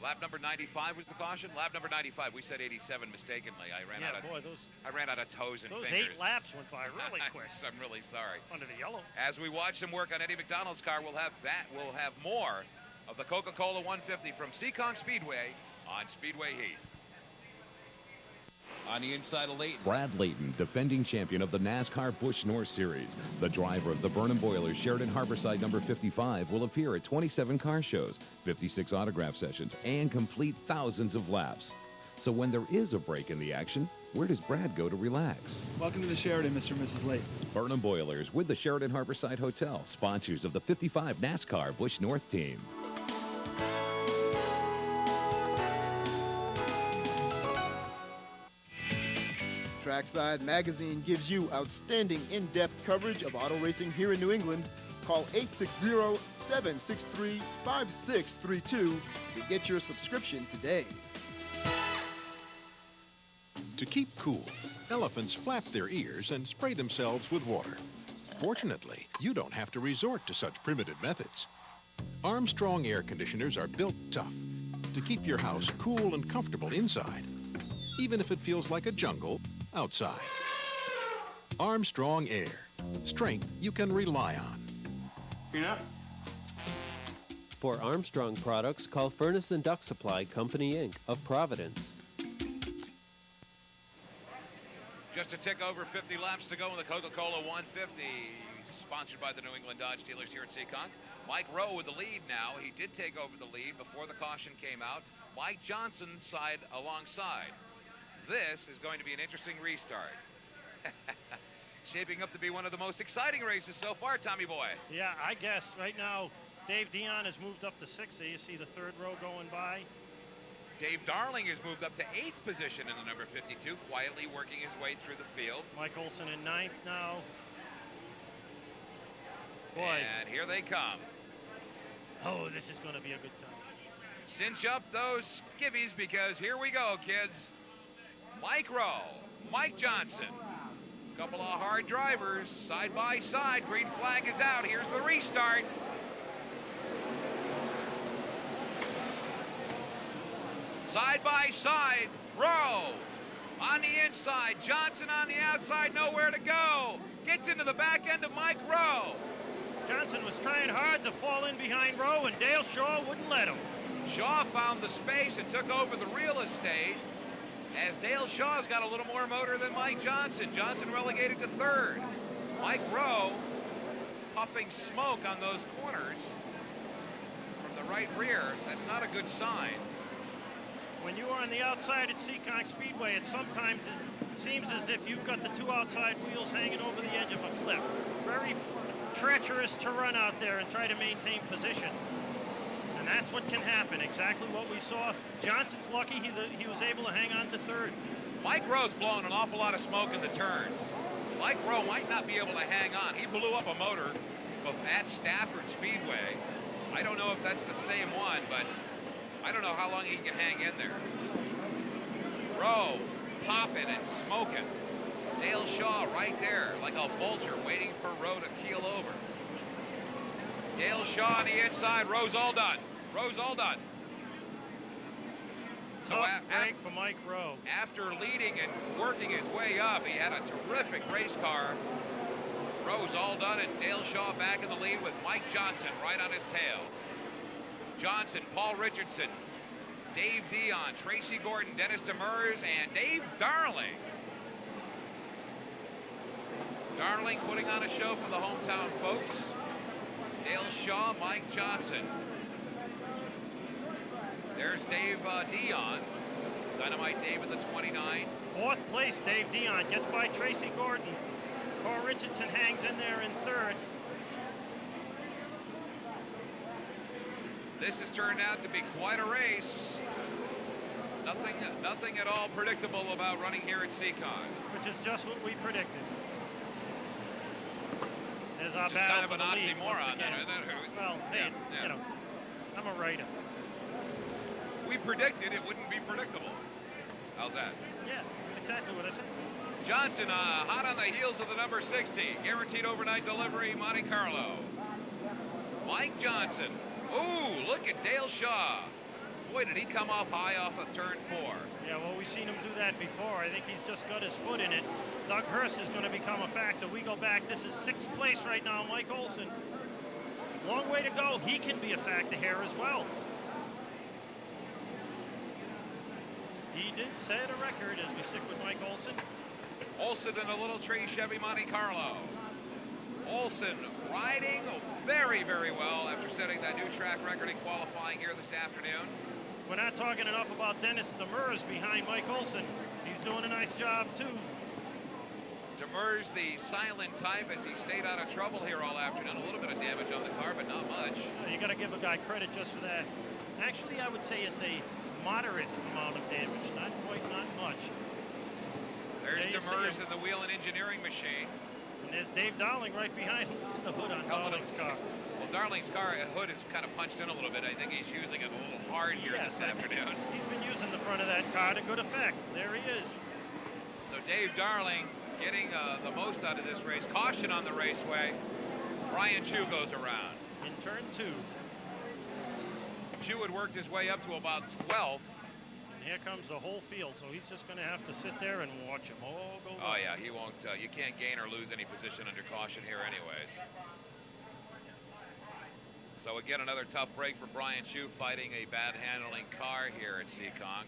Lap number 95 was the caution. Lap number 95. We said 87 mistakenly. I ran out of toes and those fingers. 8 laps went by really quick. I'm really sorry. Under the yellow. As we watch some work on Eddie McDonald's car, we'll have more of the Coca-Cola 150 from Seekonk Speedway on Speedway Heat. On the inside of Layton. Brad Layton, defending champion of the NASCAR Busch North Series. The driver of the Burnham Boilers Sheridan Harborside number 55 will appear at 27 car shows, 56 autograph sessions, and complete thousands of laps. So when there is a break in the action, where does Brad go to relax? Welcome to the Sheraton, Mr. and Mrs. Lake. Burnham Boilers with the Sheraton Harborside Hotel, sponsors of the 55 NASCAR Busch North team. Trackside Magazine gives you outstanding in-depth coverage of auto racing here in New England. Call 860-763-5632 to get your subscription today. To keep cool, elephants flap their ears and spray themselves with water. Fortunately, you don't have to resort to such primitive methods. Armstrong air conditioners are built tough to keep your house cool and comfortable inside, even if it feels like a jungle outside. Armstrong Air. Strength you can rely on. For Armstrong products, call Furnace and Duct Supply Company, Inc. of Providence. Just a tick over 50 laps to go in the Coca-Cola 150, sponsored by the New England Dodge dealers here at Seekonk. Mike Rowe with the lead now. He did take over the lead before the caution came out. Mike Johnson side alongside. This is going to be an interesting restart. Shaping up to be one of the most exciting races so far, Tommy boy. Yeah, I guess right now Dave Dion has moved up to 6th. You see the third row going by. Dave Darling has moved up to 8th position in the number 52, quietly working his way through the field. Mike Olson in 9th now. Boy. And here they come. Oh, this is going to be a good time. Cinch up those skivvies because here we go, kids. Mike Rowe, Mike Johnson. Couple of hard drivers, side by side. Green flag is out. Here's the restart. Side by side, Rowe on the inside, Johnson on the outside, nowhere to go. Gets into the back end of Mike Rowe. Johnson was trying hard to fall in behind Rowe, and Dale Shaw wouldn't let him. Shaw found the space and took over the real estate, as Dale Shaw's got a little more motor than Mike Johnson. Johnson relegated to 3rd. Mike Rowe puffing smoke on those corners from the right rear. That's not a good sign. When you are on the outside at Seekonk Speedway, it sometimes seems as if you've got the 2 outside wheels hanging over the edge of a cliff. Very treacherous to run out there and try to maintain position. And that's what can happen, exactly what we saw. Johnson's lucky he was able to hang on to 3rd. Mike Rowe's blowing an awful lot of smoke in the turns. Mike Rowe might not be able to hang on. He blew up a motor at Stafford Speedway. I don't know if that's the same one, but I don't know how long he can hang in there. Rowe popping and smoking. Dale Shaw right there, like a vulture, waiting for Rowe to keel over. Dale Shaw on the inside. Rowe's all done. Rowe's all done. So break for Mike Rowe. After leading and working his way up, he had a terrific race car. Rowe's all done, and Dale Shaw back in the lead with Mike Johnson right on his tail. Johnson, Paul Richardson, Dave Dion, Tracy Gordon, Dennis Demers, and Dave Darling. Darling putting on a show for the hometown folks. Dale Shaw, Mike Johnson. There's Dave Dion. Dynamite Dave in the 29. 4th place, Dave Dion gets by Tracy Gordon. Paul Richardson hangs in there in 3rd. This has turned out to be quite a race. Nothing at all predictable about running here at Seekonk. Which is just what we predicted. There's our Just battle kind of for an the lead once oxymoron, again. isn't it? Well, hey, Yeah. you know, I'm a writer. We predicted it wouldn't be predictable. How's that? Yeah, that's exactly what I said. Johnson hot on the heels of the number 60. Guaranteed overnight delivery, Monte Carlo. Mike Johnson. Ooh, look at Dale Shaw. Boy, did he come off high off of turn 4. Yeah, well, we've seen him do that before. I think he's just got his foot in it. Doug Hurst is going to become a factor. We go back. This is 6th place right now. Mike Olson. Long way to go. He can be a factor here as well. He did set a record as we stick with Mike Olson. Olson in a little tree Chevy Monte Carlo. Olson riding very, very well after setting that new track record in qualifying here this afternoon. we're not talking enough about Dennis Demers behind Mike Olson. He's doing a nice job, too. Demers, the silent type, as he stayed out of trouble here all afternoon. A little bit of damage on the car, but not much. You got to give a guy credit just for that. Actually, I would say it's a moderate amount of damage. Not quite, not much. There's Demers in the wheel and engineering machine. And there's Dave Darling right behind the hood on Darling's car. Well, Darling's car hood is kind of punched in a little bit. I think he's using it a little hard here this afternoon. He's been using the front of that car to good effect. There he is. So Dave Darling getting the most out of this race. Caution on the raceway. Brian Chu goes around. In turn 2. Chu had worked his way up to about 12th. And here comes the whole field, so he's just going to have to sit there and watch them all go by. Oh, yeah, he won't. You can't gain or lose any position under caution here anyways. So again, another tough break for Brian Chu, fighting a bad handling car here at Seekonk.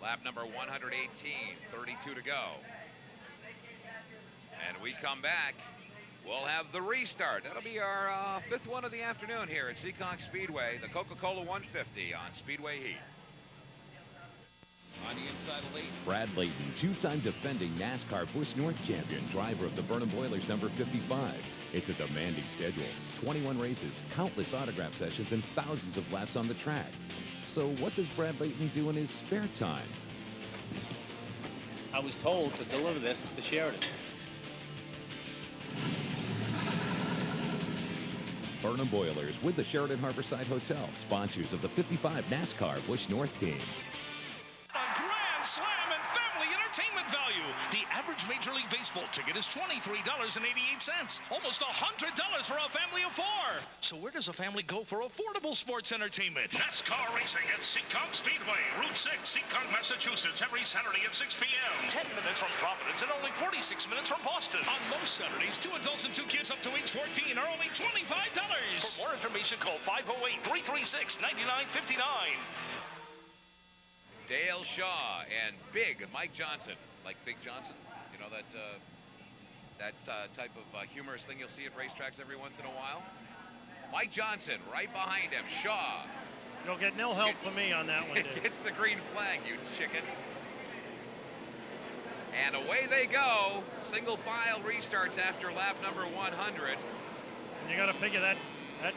Lap number 118, 32 to go. And we come back, we'll have the restart. That'll be our 5th one of the afternoon here at Seekonk Speedway, the Coca-Cola 150 on Speedway Heat. On the inside of Layton. Brad Layton, 2-time defending NASCAR Busch North champion, driver of the Burnham Boilers number 55. It's a demanding schedule, 21 races, countless autograph sessions, and thousands of laps on the track. So what does Brad Layton do in his spare time? I was told to deliver this to Sheridan. Burnham Boilers with the Sheridan Harborside Hotel, sponsors of the 55 NASCAR Busch North team. A grand slam and family entertainment value. The average Major League Baseball ticket is $23.88. Almost $100 for a family of 4. So where does a family go for affordable sports entertainment? NASCAR racing at Seekonk Speedway, Route 6, Seekonk, Massachusetts, every Saturday at 6 p.m. 10 minutes from Providence and only 46 minutes from Boston. On most Saturdays, 2 adults and 2 kids up to age 14 are only $25. For more information, call 508-336-9959. Dale Shaw and Big Mike Johnson. Like Big Johnson? You know that type of humorous thing you'll see at racetracks every once in a while? Mike Johnson right behind him. Shaw. You'll get no help from me on that one, Dave. It's the green flag, you chicken. And away they go. Single file restarts after lap number 100. And you got to figure that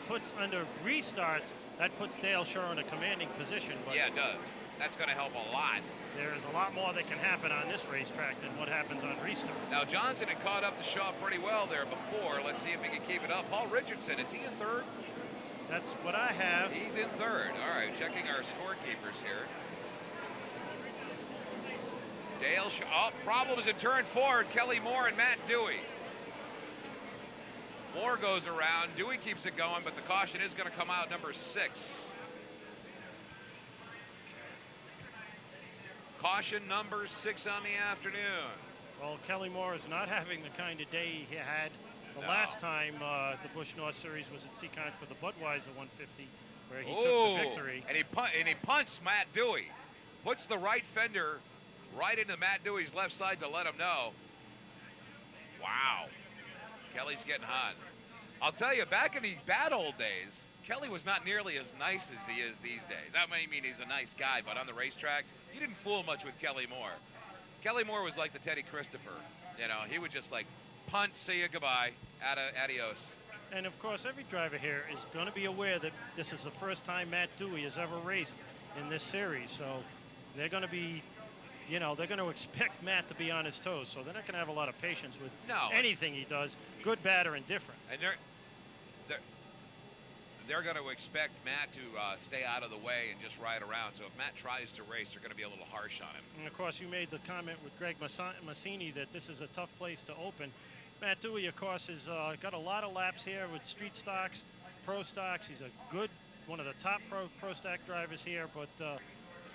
puts under restarts, that puts Dale Shaw in a commanding position. But yeah, it does. That's going to help a lot. There is a lot more that can happen on this racetrack than what happens on restart. Now, Johnson had caught up to Shaw pretty well there before. Let's see if he can keep it up. Paul Richardson, is he in 3rd? That's what I have. He's in 3rd. All right, checking our scorekeepers here. Dale Shaw. Oh, problems in turn 4. Kelly Moore and Matt Dewey. Moore goes around. Dewey keeps it going, but the caution is going to come out number 6. Caution number 6 on the afternoon. Well, Kelly Moore is not having the kind of day he had the last time the Busch North Series was at Seekonk for the Budweiser 150, where he took the victory. And he punts Matt Dewey. Puts the right fender right into Matt Dewey's left side to let him know. Wow. Kelly's getting hot. I'll tell you, back in the bad old days, Kelly was not nearly as nice as he is these days. That may mean he's a nice guy, but on the racetrack, you didn't fool much with Kelly Moore. Kelly Moore was like the Teddy Christopher. You know, he would just like punt, see you, goodbye, adios. And of course, every driver here is going to be aware that this is the first time Matt Dewey has ever raced in this series. So they're going to be, you know, they're going to expect Matt to be on his toes. So they're not going to have a lot of patience with anything he does, good, bad, or indifferent. And they're going to expect Matt to stay out of the way and just ride around. So if Matt tries to race, they're going to be a little harsh on him. And of course, you made the comment with Greg Massini that this is a tough place to open. Matt Dewey, of course, has got a lot of laps here with street stocks, pro stocks. He's a good, one of the top pro stock drivers here, but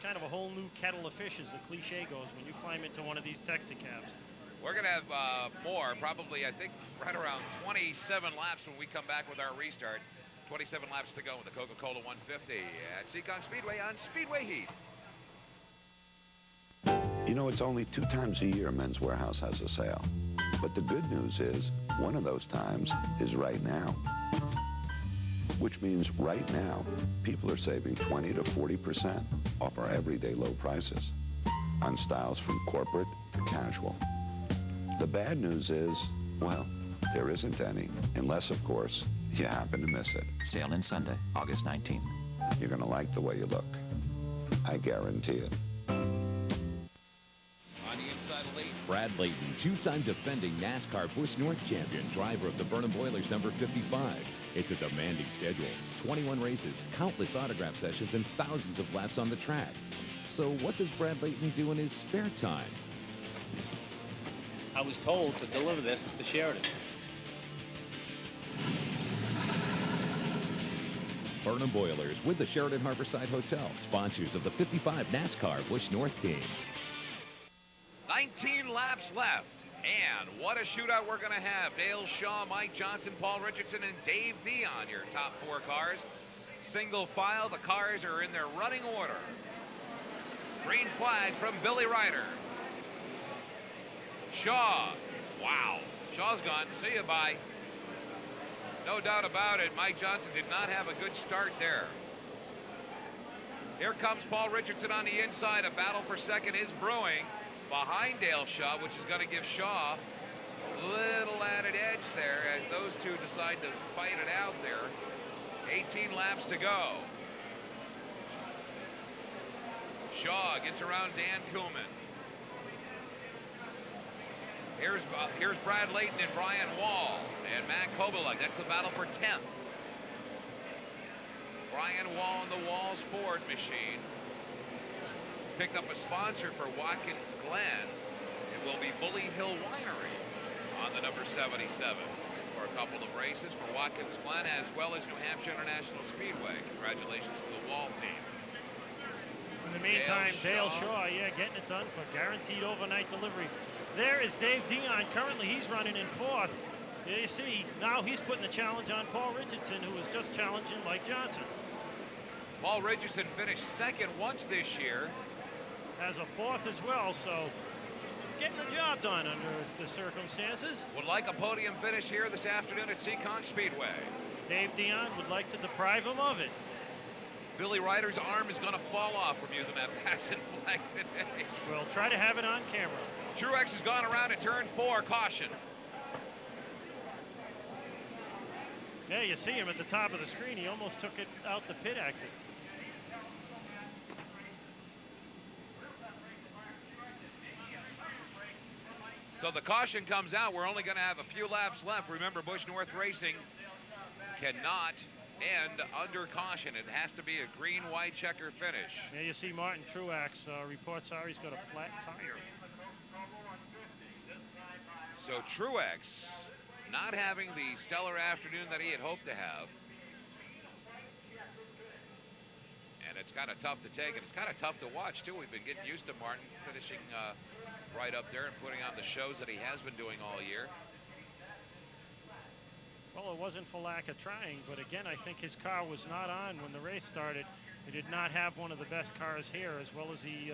kind of a whole new kettle of fish, as the cliche goes, when you climb into one of these taxi cabs. We're going to have more, probably, I think, right around 27 laps when we come back with our restart. 27 laps to go with the Coca-Cola 150 at Seekonk Speedway on Speedway Heat. You know, it's only 2 times a year Men's Warehouse has a sale. But the good news is, one of those times is right now. which means right now, people are saving 20 to 40% off our everyday low prices on styles from corporate to casual. The bad news is, well, there isn't any, unless, of course, you happen to miss it. Sale in Sunday, August 19th. You're going to like the way you look. I guarantee it. On the inside of Layton. Brad Layton, two-time defending NASCAR Busch North champion, driver of the Burnham Boilers number 55. It's a demanding schedule. 21 races, countless autograph sessions, and thousands of laps on the track. So what does Brad Layton do in his spare time? I was told to deliver this to Sheridan. Burnham Boilers with the Sheridan Harborside Hotel, sponsors of the 55 NASCAR Busch North team. 19 laps left. And what a shootout we're going to have. Dale Shaw, Mike Johnson, Paul Richardson, and Dave Dion, your top 4 cars. Single file, the cars are in their running order. Green flag from Billy Ryder. Shaw. Wow. Shaw's gone. See you, bye. No doubt about it, Mike Johnson did not have a good start there. Here comes Paul Richardson on the inside. A battle for second is brewing behind Dale Shaw, which is going to give Shaw a little added edge there as those two decide to fight it out there. 18 laps to go. Shaw gets around Dan Kuhlman. Here's Brad Layton and Brian Wall and Matt Kobaluk. That's the battle for 10th. Brian Wall in the Walls Ford machine. Picked up a sponsor for Watkins Glen. It will be Bully Hill Winery on the number 77 for a couple of races for Watkins Glen as well as New Hampshire International Speedway. Congratulations to the Wall team. In the meantime, Dale Shaw, yeah, getting it done for guaranteed overnight delivery. There is Dave Dion. Currently, he's running in 4th. There you see, now he's putting a challenge on Paul Richardson, who was just challenging Mike Johnson. Paul Richardson finished 2nd once this year. Has a 4th as well, so getting the job done under the circumstances. Would like a podium finish here this afternoon at Seekonk Speedway. Dave Dion would like to deprive him of it. Billy Ryder's arm is going to fall off from using that passing flag today. Well, try to have it on camera. Truex has gone around to turn 4. Caution. Yeah, you see him at the top of the screen. He almost took it out the pit exit. So the caution comes out. We're only going to have a few laps left. Remember, Busch North Racing cannot end under caution. It has to be a green-white checker finish. Yeah, you see Martin Truex reports he's got a flat tire. So Truex not having the stellar afternoon that he had hoped to have. And it's kind of tough to take, and it's kind of tough to watch, too. We've been getting used to Martin finishing right up there and putting on the shows that he has been doing all year. Well, it wasn't for lack of trying, but again, I think his car was not on when the race started. He did not have one of the best cars here, as well as he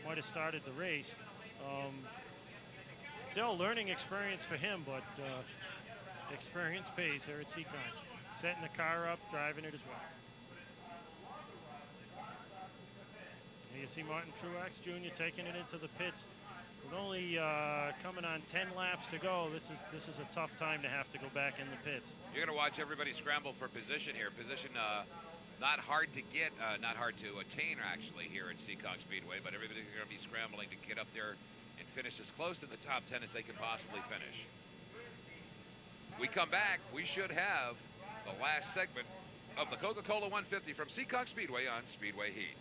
might have started the race. Still learning experience for him, but experience pays here at Seekonk. Setting the car up, driving it as well. And you see Martin Truex Jr. taking it into the pits. With only coming on 10 laps to go, this is a tough time to have to go back in the pits. You're going to watch everybody scramble for position here. Position not hard to get, not hard to attain, actually, here at Seekonk Speedway, but everybody's going to be scrambling to get up there and finish as close to the top 10 as they can possibly finish. We come back, we should have the last segment of the Coca-Cola 150 from Seekonk Speedway on Speedway Heat.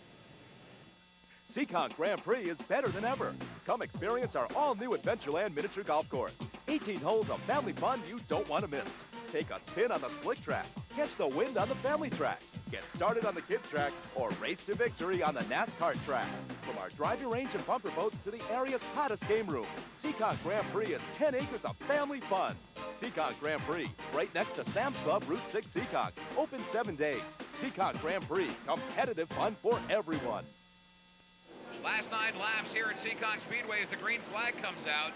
Seekonk Grand Prix is better than ever. Come experience our all-new Adventureland miniature golf course. 18 holes of family fun you don't want to miss. Take a spin on the slick track, catch the wind on the family track, get started on the kids track, or race to victory on the NASCAR track. From our driving range and bumper boats to the area's hottest game room, Seekonk Grand Prix is 10 acres of family fun. Seekonk Grand Prix, right next to Sam's Club, Route 6 Seekonk. Open 7 days. Seekonk Grand Prix, competitive fun for everyone. Last 9 laps here at Seekonk Speedway as the green flag comes out.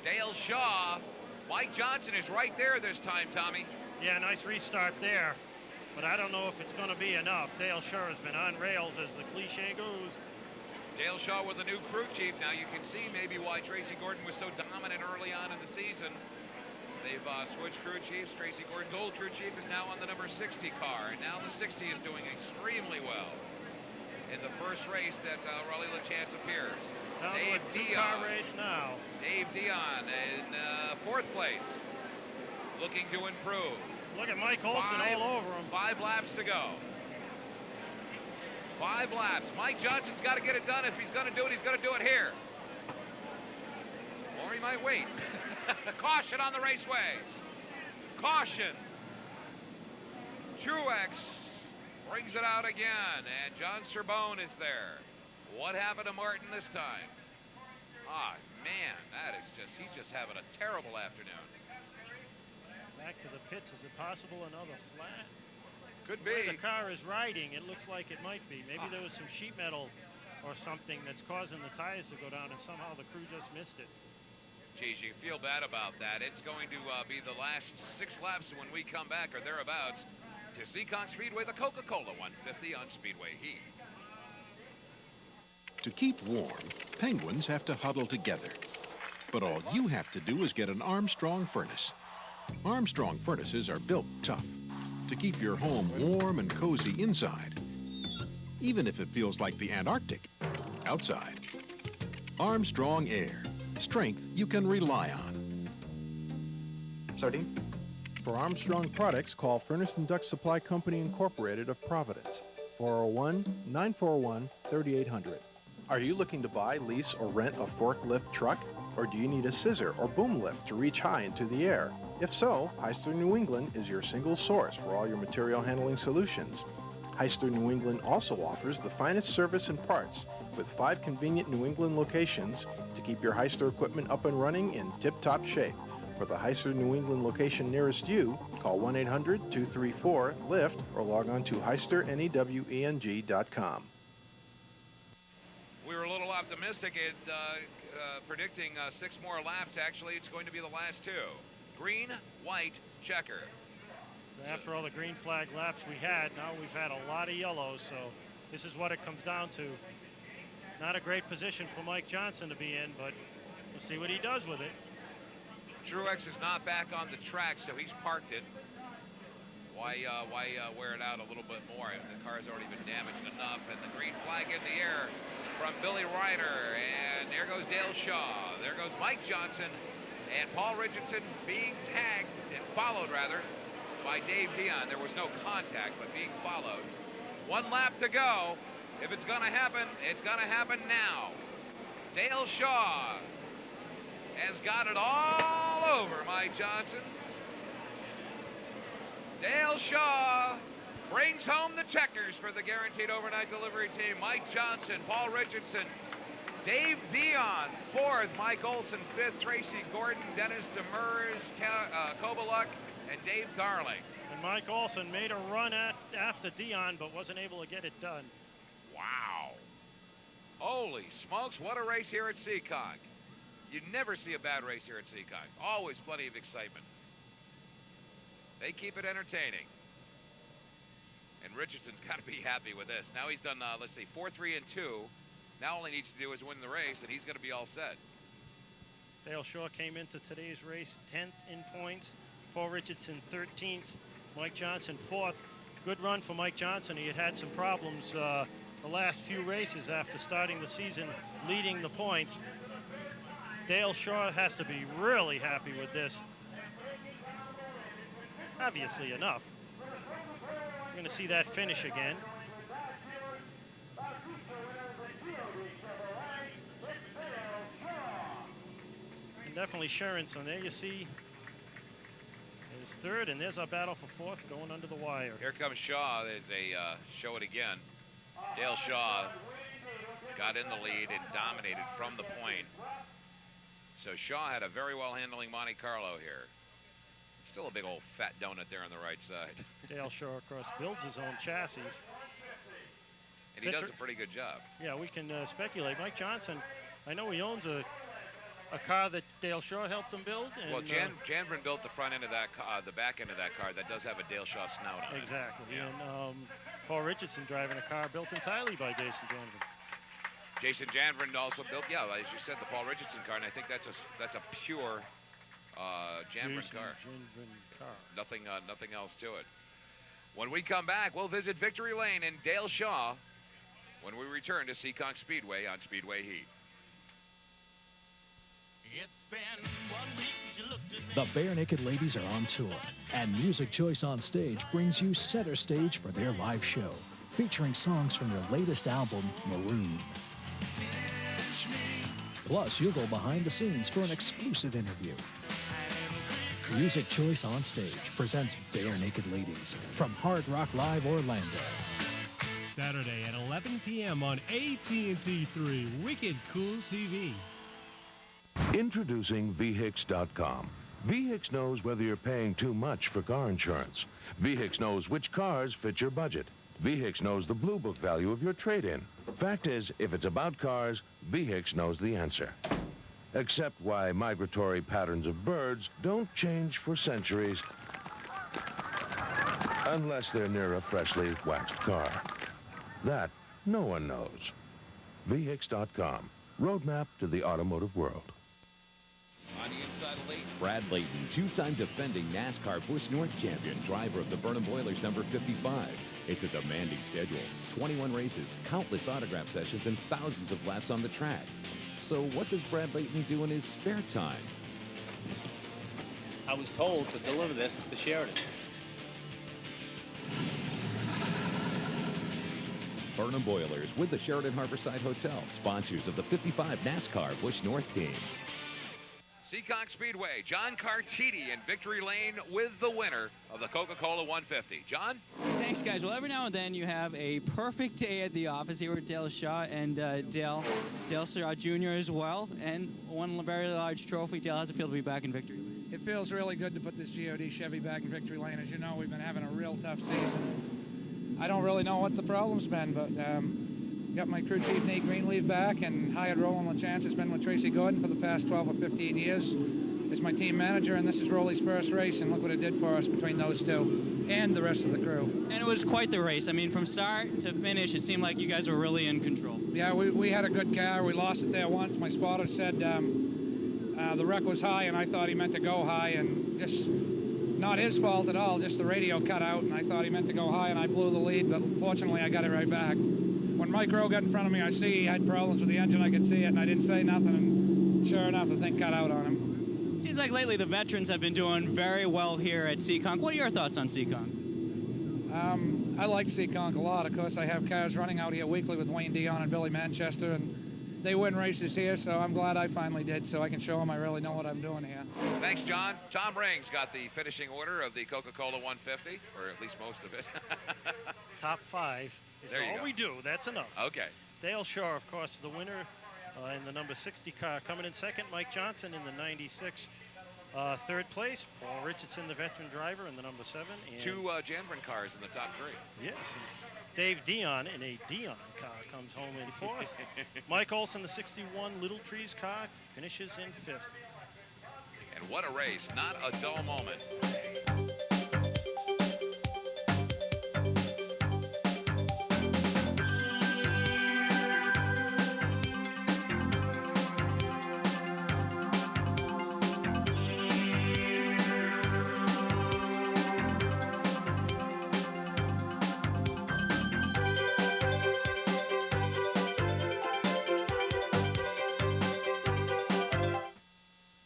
Dale Shaw, Mike Johnson is right there this time, Tommy. Yeah, nice restart there. But I don't know if it's going to be enough. Dale Shaw has been on rails, as the cliche goes. Dale Shaw with a new crew chief. Now you can see maybe why Tracy Gordon was so dominant early on in the season. They've switched crew chiefs. Tracy Gordon's old crew chief is now on the number 60 car, and now the 60 is doing extremely well in the first race that Raleigh LaChance appears. Down Dave to a two-car race now. Dave Dion in 4th place, looking to improve. Look at Mike Olson all over him. 5 laps to go. 5 laps. Mike Johnson's got to get it done. If he's going to do it, he's going to do it here. Or he might wait. Caution on the raceway. Caution. Truex brings it out again, and John Serbone is there. What happened to Martin this time? Ah, man, that is just, he's just having a terrible afternoon. Back to the pits. Is it possible another flat? Could The way be. the car is riding, it looks like it might be. Maybe there was some sheet metal or something that's causing the tires to go down, and somehow the crew just missed it. Geez, you feel bad about that. It's going to be the last 6 laps when we come back, or thereabouts, to Seekonk Speedway, the Coca-Cola 150 on Speedway Heat. To keep warm, penguins have to huddle together. But all you have to do is get an Armstrong furnace. Armstrong furnaces are built tough to keep your home warm and cozy inside, even if it feels like the Antarctic outside. Armstrong Air, strength you can rely on. Sardine? For Armstrong products, call Furnace and Duct Supply Company Incorporated of Providence, 401-941-3800. Are you looking to buy, lease, or rent a forklift truck? Or do you need a scissor or boom lift to reach high into the air? If so, Hyster New England is your single source for all your material handling solutions. Hyster New England also offers the finest service and parts with 5 convenient New England locations to keep your Hyster equipment up and running in tip-top shape. For the Hyster New England location nearest you, call 1-800-234-LIFT or log on to HysterNEWENG.com. We were a little optimistic at predicting 6 more laps. Actually, it's going to be the last 2. Green, white, checker. After all the green flag laps we had, now we've had a lot of yellows, so this is what it comes down to. Not a great position for Mike Johnson to be in, but we'll see what he does with it. Truex is not back on the track, so he's parked it. Why wear it out a little bit more? The car's already been damaged enough, and the green flag in the air from Billy Ryder, and there goes Dale Shaw. There goes Mike Johnson, and Paul Richardson being tagged, and followed rather, by Dave Dion. There was no contact, but being followed. 1 lap to go. If it's gonna happen, it's gonna happen now. Dale Shaw has got it all over Mike Johnson. Dale Shaw brings home the checkers for the Guaranteed Overnight Delivery team. Mike Johnson, Paul Richardson, Dave Dion, 4th, Mike Olson, 5th, Tracy Gordon, Dennis Demers, Kovaluk, and Dave Darling. And Mike Olson made a run after Dion, but wasn't able to get it done. Wow. Holy smokes, what a race here at Seekonk. You never see a bad race here at Seekonk. Always plenty of excitement. They keep it entertaining. And Richardson's got to be happy with this. Now he's done, let's see, 4, 3, and 2. Now all he needs to do is win the race, and he's going to be all set. Dale Shaw came into today's race 10th in points. Paul Richardson 13th. Mike Johnson 4th. Good run for Mike Johnson. He had some problems the last few races after starting the season leading the points. Dale Shaw has to be really happy with this. Obviously enough. We're going to see that finish again. And definitely Sharonson. There you see there's 3rd, and there's our battle for 4th going under the wire. Here comes Shaw. There's a show it again. Dale Shaw got in the lead and dominated from the point. So Shaw had a very well handling Monte Carlo here. Still a big old fat donut there on the right side. Dale Shaw, of course, builds his own chassis. And he does a pretty good job. Yeah, we can speculate. Mike Johnson, I know he owns a a car that Dale Shaw helped him build. And, Well, Janvrin built the front end of that car, the back end of that car that does have a Dale Shaw snout on it. Exactly. Yeah. And Paul Richardson driving a car built entirely by Jason Janvrin. Jason Janvrin also built, yeah, as you said, the Paul Richardson car, and I think that's a pure Janvrin car. Nothing else to it. When we come back, we'll visit Victory Lane in Dale Shaw when we return to Seekonk Speedway on Speedway Heat. The Bare Naked Ladies are on tour, and Music Choice on Stage brings you center stage for their live show, featuring songs from their latest album, Maroon. Plus, you'll go behind the scenes for an exclusive interview. Music Choice on Stage presents Bare Naked Ladies from Hard Rock Live Orlando. Saturday at 11 p.m. on AT&T 3, Wicked Cool TV. Introducing VHIX.com. VHIX knows whether you're paying too much for car insurance. VHIX knows which cars fit your budget. VHIX knows the Blue Book value of your trade-in. Fact is, if it's about cars, VHIX knows the answer. Except why migratory patterns of birds don't change for centuries unless they're near a freshly waxed car. That no one knows. VHIX.com. Roadmap to the automotive world. On the inside of Layton. Brad Layton, two-time defending NASCAR Busch North champion, driver of the Burnham Boilers number 55. It's a demanding schedule, 21 races, countless autograph sessions, and thousands of laps on the track. So what does Brad Layton do in his spare time? I was told to deliver this at the Sheridan. Burnham Boilers with the Sheridan Harborside Hotel, sponsors of the 55 NASCAR Busch North team. Seekonk Speedway, John Carchidi in Victory Lane with the winner of the Coca-Cola 150. John? Thanks, guys. Well, every now and then you have a perfect day at the office here with Dale Shaw and Dale Shaw Jr. as well, and one very large trophy. Dale, how's it feel to be back in Victory Lane? It feels really good to put this GOD Chevy back in Victory Lane. As you know, we've been having a real tough season. I don't really know what the problem's been, but got my crew chief, Nate Greenleaf, back, and hired Roland LaChance. It's been with Tracy Gordon for the past 12 or 15 years. It's my team manager, and this is Rolly's first race, and look what it did for us between those two and the rest of the crew. And it was quite the race. I mean, from start to finish, it seemed like you guys were really in control. Yeah, we had a good car. We lost it there once. My spotter said the wreck was high, and I thought he meant to go high, and just not his fault at all, just the radio cut out, and I thought he meant to go high, and I blew the lead, but fortunately I got it right back. When Mike Rowe got in front of me, I see he had problems with the engine. I could see it, and I didn't say nothing, and sure enough, the thing cut out on him. Seems like lately the veterans have been doing very well here at Seekonk. What are your thoughts on Seekonk? I like Seekonk a lot. Of course, I have cars running out here weekly with Wayne Dion and Billy Manchester, and they win races here, so I'm glad I finally did, so I can show them I really know what I'm doing here. Thanks, John. Tom Rings got the finishing order of the Coca-Cola 150, or at least most of it. Top 5 is There you all go. we do. That's enough. Okay. Dale Shaw, of course, the winner in the number 60 car. Coming in second, Mike Johnson in the 96. Third place, Paul Richardson, the veteran driver, in the number 7. And Two Janvrin cars in the top 3. Yes. And Dave Dion in a Dion car comes home in 4th. Mike Olson, the 61 Little Trees car, finishes in 5th. And what a race. Not a dull moment.